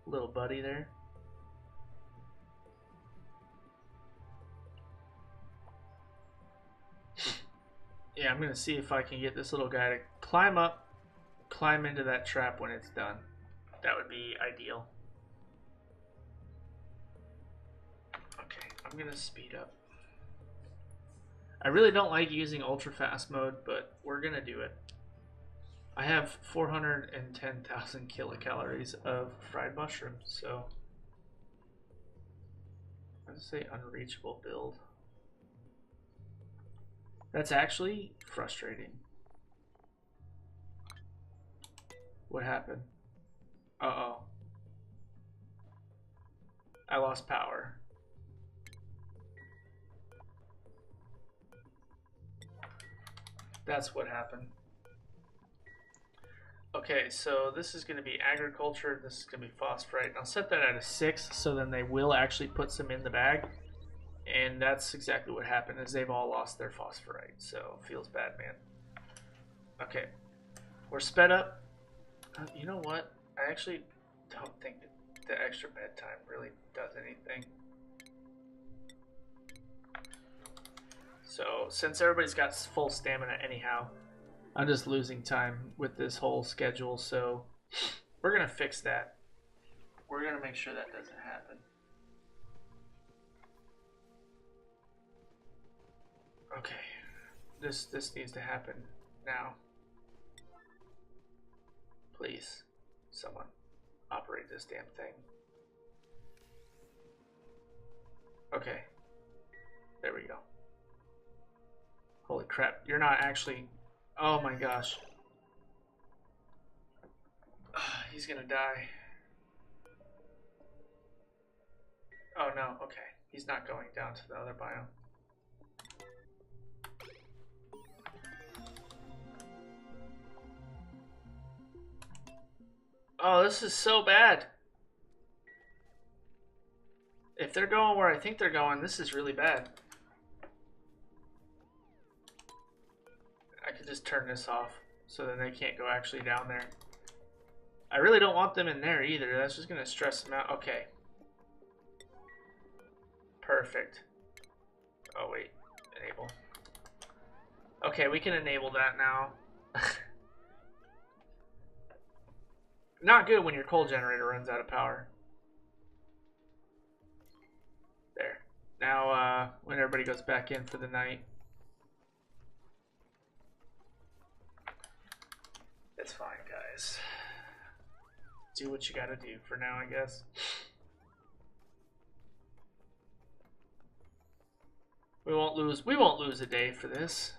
little buddy there. Yeah, I'm going to see if I can get this little guy to climb up, climb into that trap when it's done. That would be ideal. Okay, I'm going to speed up. I really don't like using ultra fast mode, but we're going to do it. I have 410,000 kilocalories of fried mushrooms, so let's say unreachable build. That's actually frustrating. What happened? Uh-oh. I lost power. That's what happened. Okay, so this is going to be agriculture. This is going to be phosphorite. I'll set that at a 6, so then they will actually put some in the bag. And that's exactly what happened, is they've all lost their phosphorite. So, feels bad, man. Okay. We're sped up. You know what? I actually don't think that the extra bedtime really does anything. So, since everybody's got full stamina anyhow, I'm just losing time with this whole schedule, so we're going to fix that. We're going to make sure that doesn't happen. Okay. This needs to happen now. Please, someone, operate this damn thing. Okay. There we go. Holy crap, you're not actually... Oh my gosh. He's gonna die. Oh no, okay. He's not going down to the other biome. Oh, this is so bad. If they're going where I think they're going, this is really bad. I could just turn this off so then they can't go actually down there. I really don't want them in there either. That's just going to stress them out. Okay. Perfect. Oh, wait. Enable. Okay, we can enable that now. Not good when your coal generator runs out of power. There. Now, when everybody goes back in for the night. It's fine, guys. Do what you gotta do for now, I guess. We won't lose a day for this.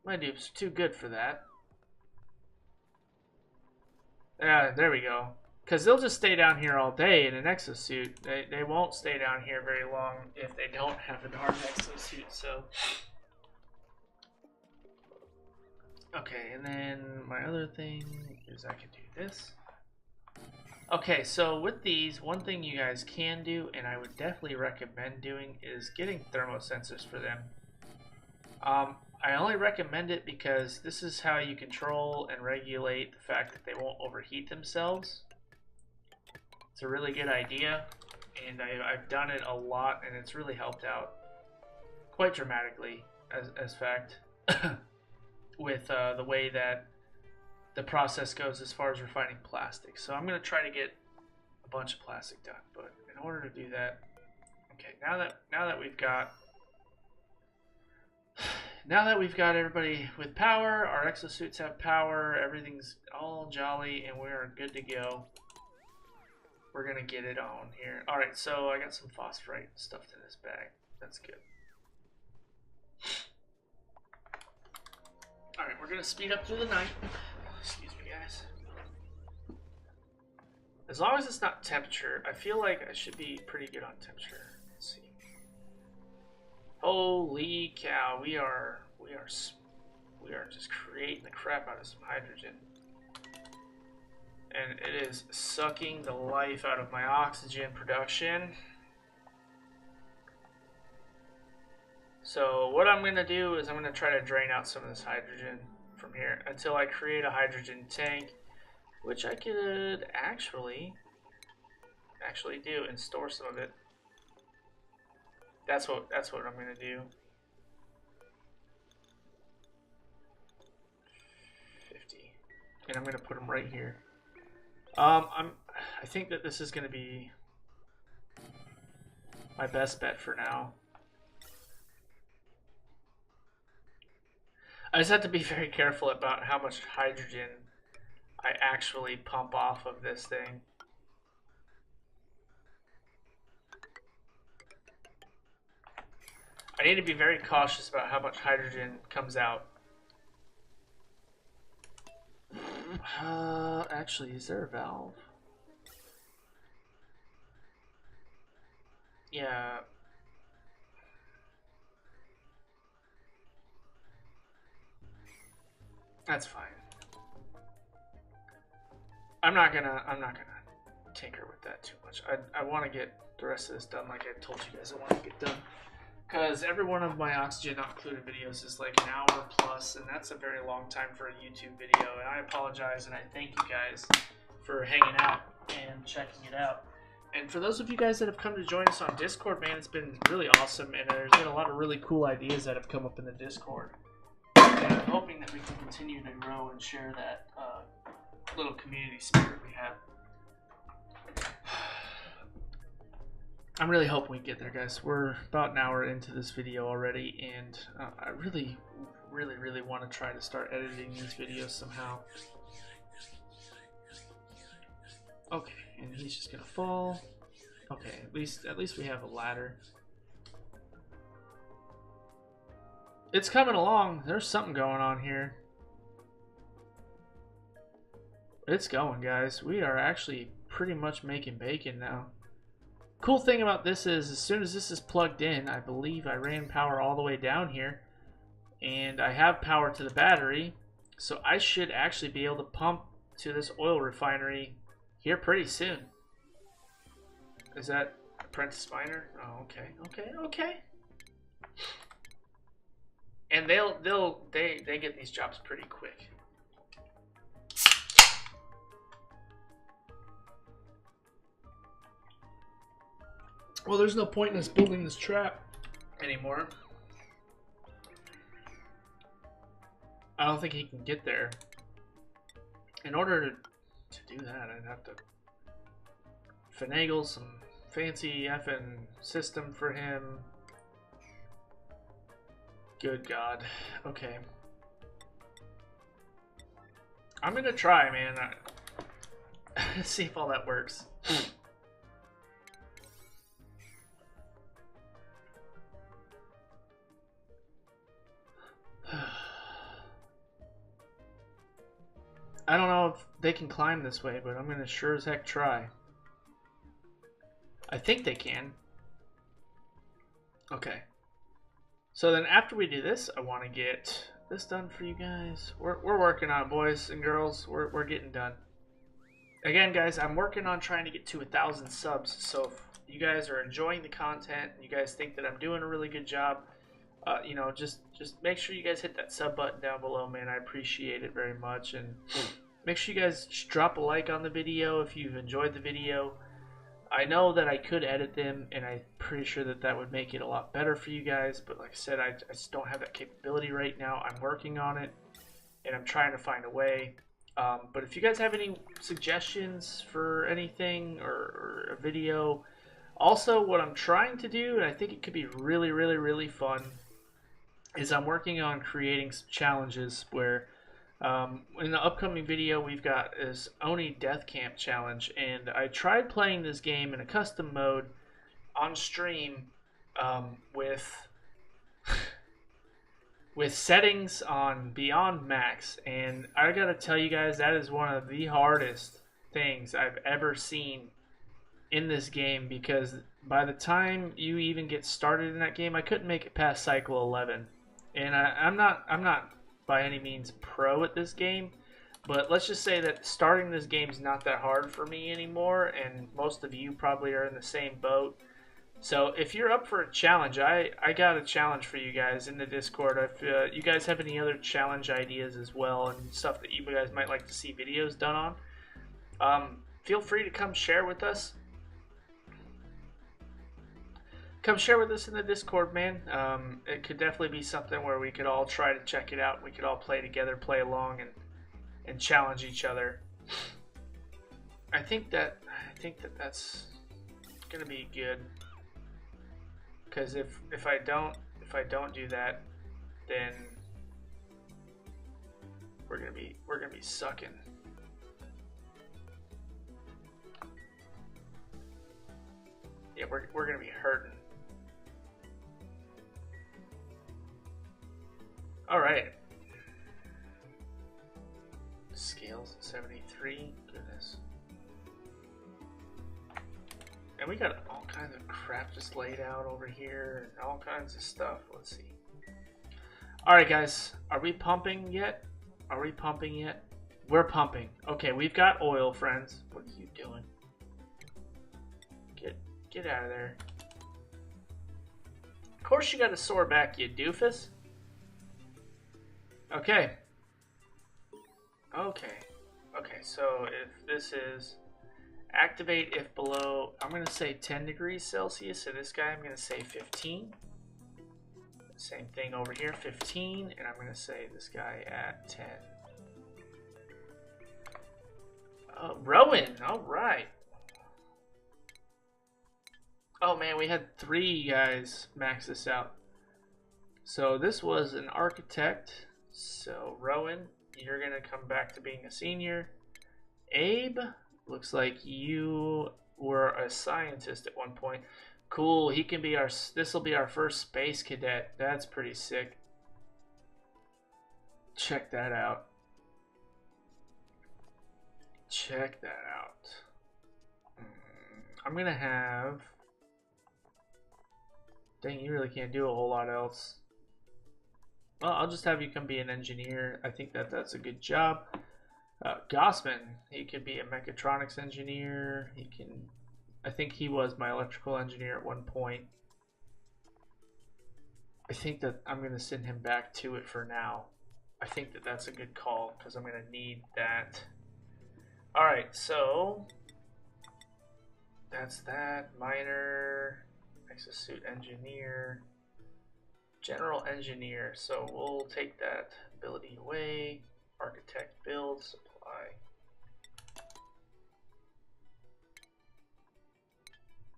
My dupes are too good for that. There we go. Because they'll just stay down here all day in an exosuit. They won't stay down here very long if they don't have a darn exosuit, so... Okay, and then my other thing is I can do this. Okay, so with these, one thing you guys can do, and I would definitely recommend doing, is getting thermosensors for them. I only recommend it because this is how you control and regulate the fact that they won't overheat themselves. It's a really good idea, and I've done it a lot, and it's really helped out quite dramatically, as fact, with the way that the process goes as far as refining plastic. So I'm going to try to get a bunch of plastic done, but in order to do that, okay, now that we've got everybody with power, our exosuits have power, everything's all jolly, and we are good to go. We're going to get it on here. All right, so I got some phosphorite stuffed in this bag. That's good. All right, we're going to speed up through the night. Excuse me, guys. As long as it's not temperature, I feel like I should be pretty good on temperature. Let's see. Holy cow, we are just creating the crap out of some hydrogen. And it is sucking the life out of my oxygen production. So what I'm going to do is I'm going to try to drain out some of this hydrogen from here until I create a hydrogen tank, which I could actually do and store some of it. That's what I'm going to do. 50. And I'm going to put them right here. I think that this is going to be my best bet for now. I just have to be very careful about how much hydrogen I actually pump off of this thing. I need to be very cautious about how much hydrogen comes out. Actually, is there a valve? Yeah. That's fine. I'm not gonna tinker with that too much. I want to get the rest of this done like I told you guys I want to get done. Because every one of my oxygen not included videos is like an hour plus, and that's a very long time for a YouTube video. And I apologize, and I thank you guys for hanging out and checking it out. And for those of you guys that have come to join us on Discord, man, it's been really awesome, and there's been a lot of really cool ideas that have come up in the Discord. And I'm hoping that we can continue to grow and share that little community spirit we have. I'm really hoping we get there, guys. We're about an hour into this video already, and I really want to try to start editing these videos somehow. Okay, and he's just gonna fall. Okay, at least we have a ladder. It's coming along. There's something going on here. It's going, guys. We are actually pretty much making bacon now. Cool thing about this is, as soon as this is plugged in, I believe I ran power all the way down here, and I have power to the battery, so I should actually be able to pump to this oil refinery here pretty soon. Is that apprentice miner? Oh, okay. And they get these jobs pretty quick. Well, there's no point in us building this trap anymore. I don't think he can get there. In order to do that, I'd have to finagle some fancy effing system for him. Good God. Okay. I'm gonna try, man. See if all that works. I don't know if they can climb this way, but I'm gonna sure as heck try. I think they can. Okay. So then after we do this, I want to get this done for you guys. We're working on it, boys and girls. We're getting done. Again, guys, I'm working on trying to get to 1,000 subs. So if you guys are enjoying the content and you guys think that I'm doing a really good job, you know, just make sure you guys hit that sub button down below, man. I appreciate it very much. And make sure you guys drop a like on the video if you've enjoyed the video. I know that I could edit them, and I'm pretty sure that that would make it a lot better for you guys. But like I said, I just don't have that capability right now. I'm working on it, and I'm trying to find a way. But if you guys have any suggestions for anything or a video, also what I'm trying to do, and I think it could be really fun, is I'm working on creating some challenges where in the upcoming video we've got this Oni Death Camp challenge, and I tried playing this game in a custom mode on stream with settings on beyond max, and I gotta tell you guys, that is one of the hardest things I've ever seen in this game, because by the time you even get started in that game, I couldn't make it past cycle 11. And I'm not by any means pro at this game, but let's just say that starting this game is not that hard for me anymore, and most of you probably are in the same boat. So if you're up for a challenge, I got a challenge for you guys in the Discord. If you guys have any other challenge ideas as well, and stuff that you guys might like to see videos done on, feel free to come share with us. Come share with us in the Discord, man. It could definitely be something where we could all try to check it out. We could all play together, play along, and challenge each other. I think that's gonna be good. Because if I don't do that, then we're gonna be sucking. Yeah, we're gonna be hurting. All right. scales. 73. Goodness. And we got all kinds of crap just laid out over here. And all kinds of stuff. Let's see. Alright, guys. Are we pumping yet? Are we pumping yet? We're pumping. Okay, we've got oil, friends. What are you doing? Get out of there. Of course you got a sore back, you doofus. Okay. Okay. Okay, so if this is activate if below, I'm going to say 10 degrees Celsius. So this guy, I'm going to say 15. Same thing over here, 15. And I'm going to say this guy at 10. Rowan, all right. Oh man, we had 3 guys max this out. So this was an architect. So Rowan, you're gonna come back to being a senior. Abe, looks like you were a scientist at one point. Cool, he can be our, this will be our first space cadet. That's pretty sick. Check that out. Check that out. I'm gonna have, dang, you really can't do a whole lot else. Well, I'll just have you come be an engineer. I think that's a good job. Gossman, he could be a mechatronics engineer. He can, I think he was my electrical engineer at one point. I think that I'm going to send him back to it for now. I think that that's a good call because I'm going to need that. All right, so that's that. Miner, exosuit engineer, general engineer. So we'll take that ability away. Architect, build, supply.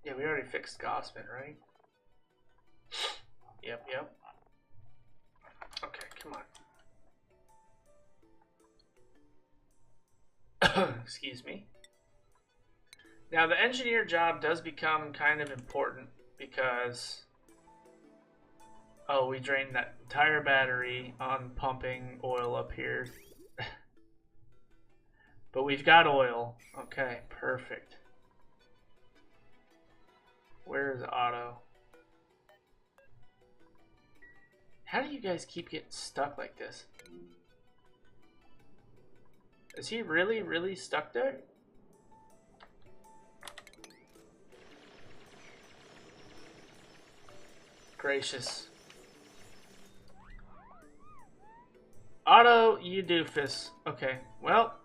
Yeah, we already fixed Gossman, right? Yep. Okay, come on. Excuse me. Now the engineer job does become kind of important because, oh, we drained that entire battery on pumping oil up here. But we've got oil. Okay, perfect. Where's Otto? How do you guys keep getting stuck like this? Is he really, really stuck there? Gracious. Otto, you doofus. Okay, well.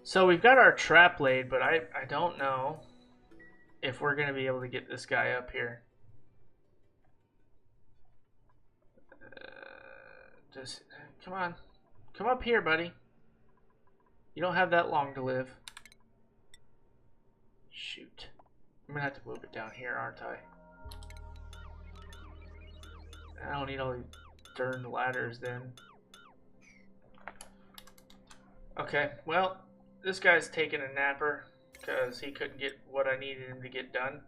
So we've got our trap laid, but I don't know if we're going to be able to get this guy up here. Come on. Come up here, buddy. You don't have that long to live. Shoot. I'm going to have to move it down here, aren't I? I don't need all these darn ladders then. Okay, well, this guy's taking a napper because he couldn't get what I needed him to get done.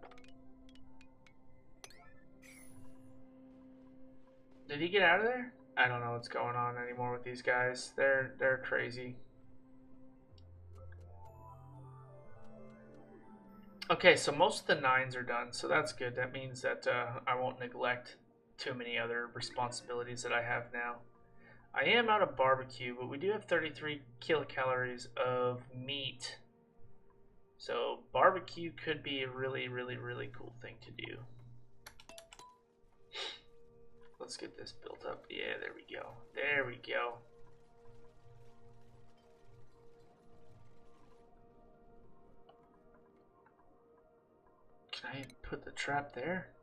Did he get out of there? I don't know what's going on anymore with these guys. They're crazy. Okay, so most of the 9s are done, so that's good. That means that I won't neglect too many other responsibilities that I have now. I am out of barbecue, but we do have 33 kilocalories of meat. So barbecue could be a really, really, really cool thing to do. Let's get this built up. Yeah, there we go. There we go. Can I put the trap there?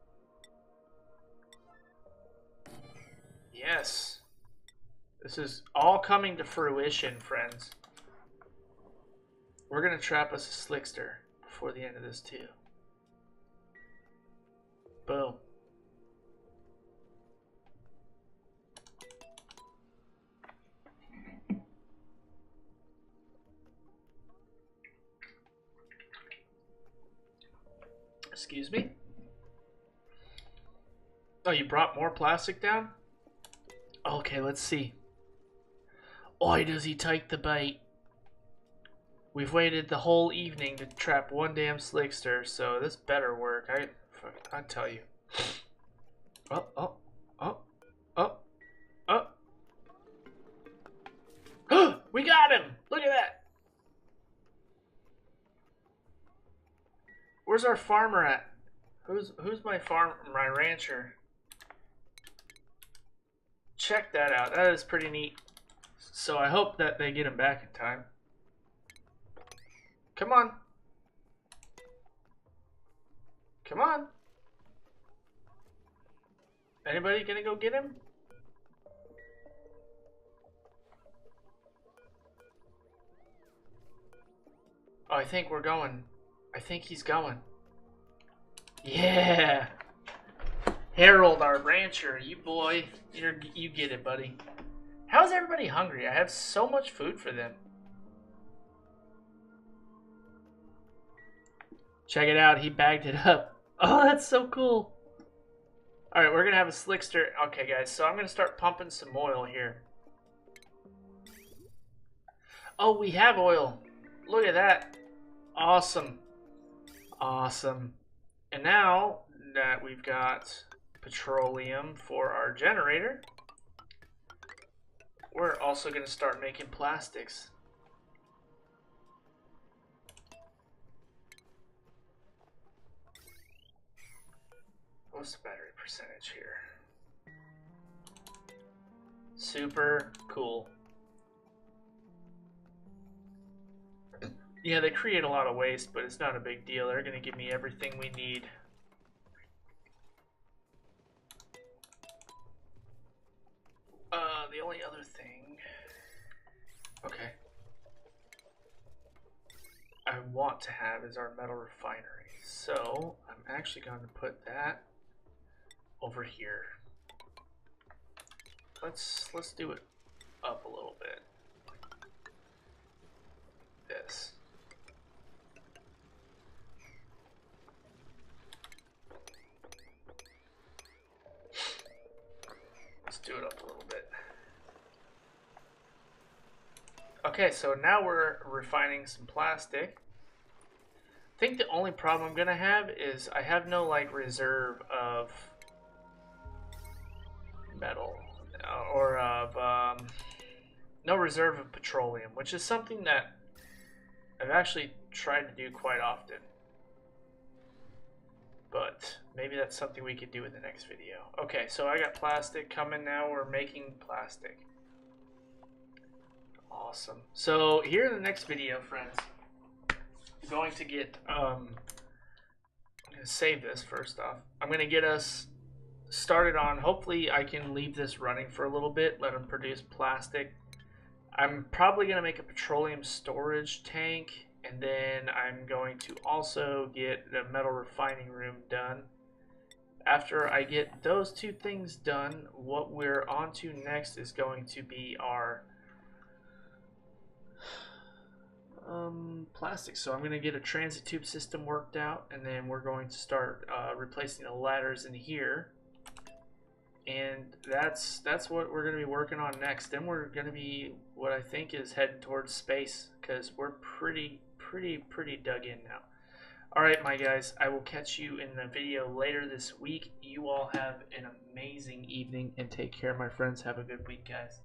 Yes. This is all coming to fruition, friends. We're going to trap us a slickster before the end of this too. Boom. Excuse me? Oh, you brought more plastic down? Okay, let's see. Oi, does he take the bait? We've waited the whole evening to trap one damn slickster, so this better work. I tell you. Oh, oh, oh, oh, oh. We got him! Look at that! Where's our farmer at? Who's my rancher? Check that out. That is pretty neat. So I hope that they get him back in time. Come on. Come on. Anybody gonna go get him? Oh, I think we're going. I think he's going. Yeah. Harold, our rancher, you boy, you get it, buddy. How's everybody hungry? I have so much food for them. Check it out, he bagged it up. Oh, that's so cool. Alright, we're gonna have a slickster. Okay, guys, so I'm gonna start pumping some oil here. Oh, we have oil. Look at that. Awesome. Awesome. And now that we've got petroleum for our generator, we're also going to start making plastics. What's the battery percentage here? Super cool. Yeah, they create a lot of waste, but it's not a big deal. They're going to give me everything we need. The only other thing... Okay. I want to have is our metal refinery. So, I'm actually going to put that over here. Let's do it up a little bit. This. Let's do it up a little bit. Okay, so now we're refining some plastic. I think the only problem I'm gonna have is I have no like reserve of metal or of no reserve of petroleum, which is something that I've actually tried to do quite often. But maybe that's something we could do in the next video. Okay, so I got plastic coming now. We're making plastic. Awesome. So here in the next video, friends, I'm going to get I'm gonna save this first off. I'm gonna get us started on, hopefully I can leave this running for a little bit, let them produce plastic. I'm probably gonna make a petroleum storage tank, and then I'm going to also get the metal refining room done. After I get those two things done, what we're on to next is going to be our plastic. So I'm going to get a transit tube system worked out, and then we're going to start replacing the ladders in here. And that's what we're going to be working on next. Then we're going to be, what I think is heading towards space, because we're pretty dug in now. Alright, my guys, I will catch you in the video later this week. You all have an amazing evening, and take care, my friends. Have a good week, guys.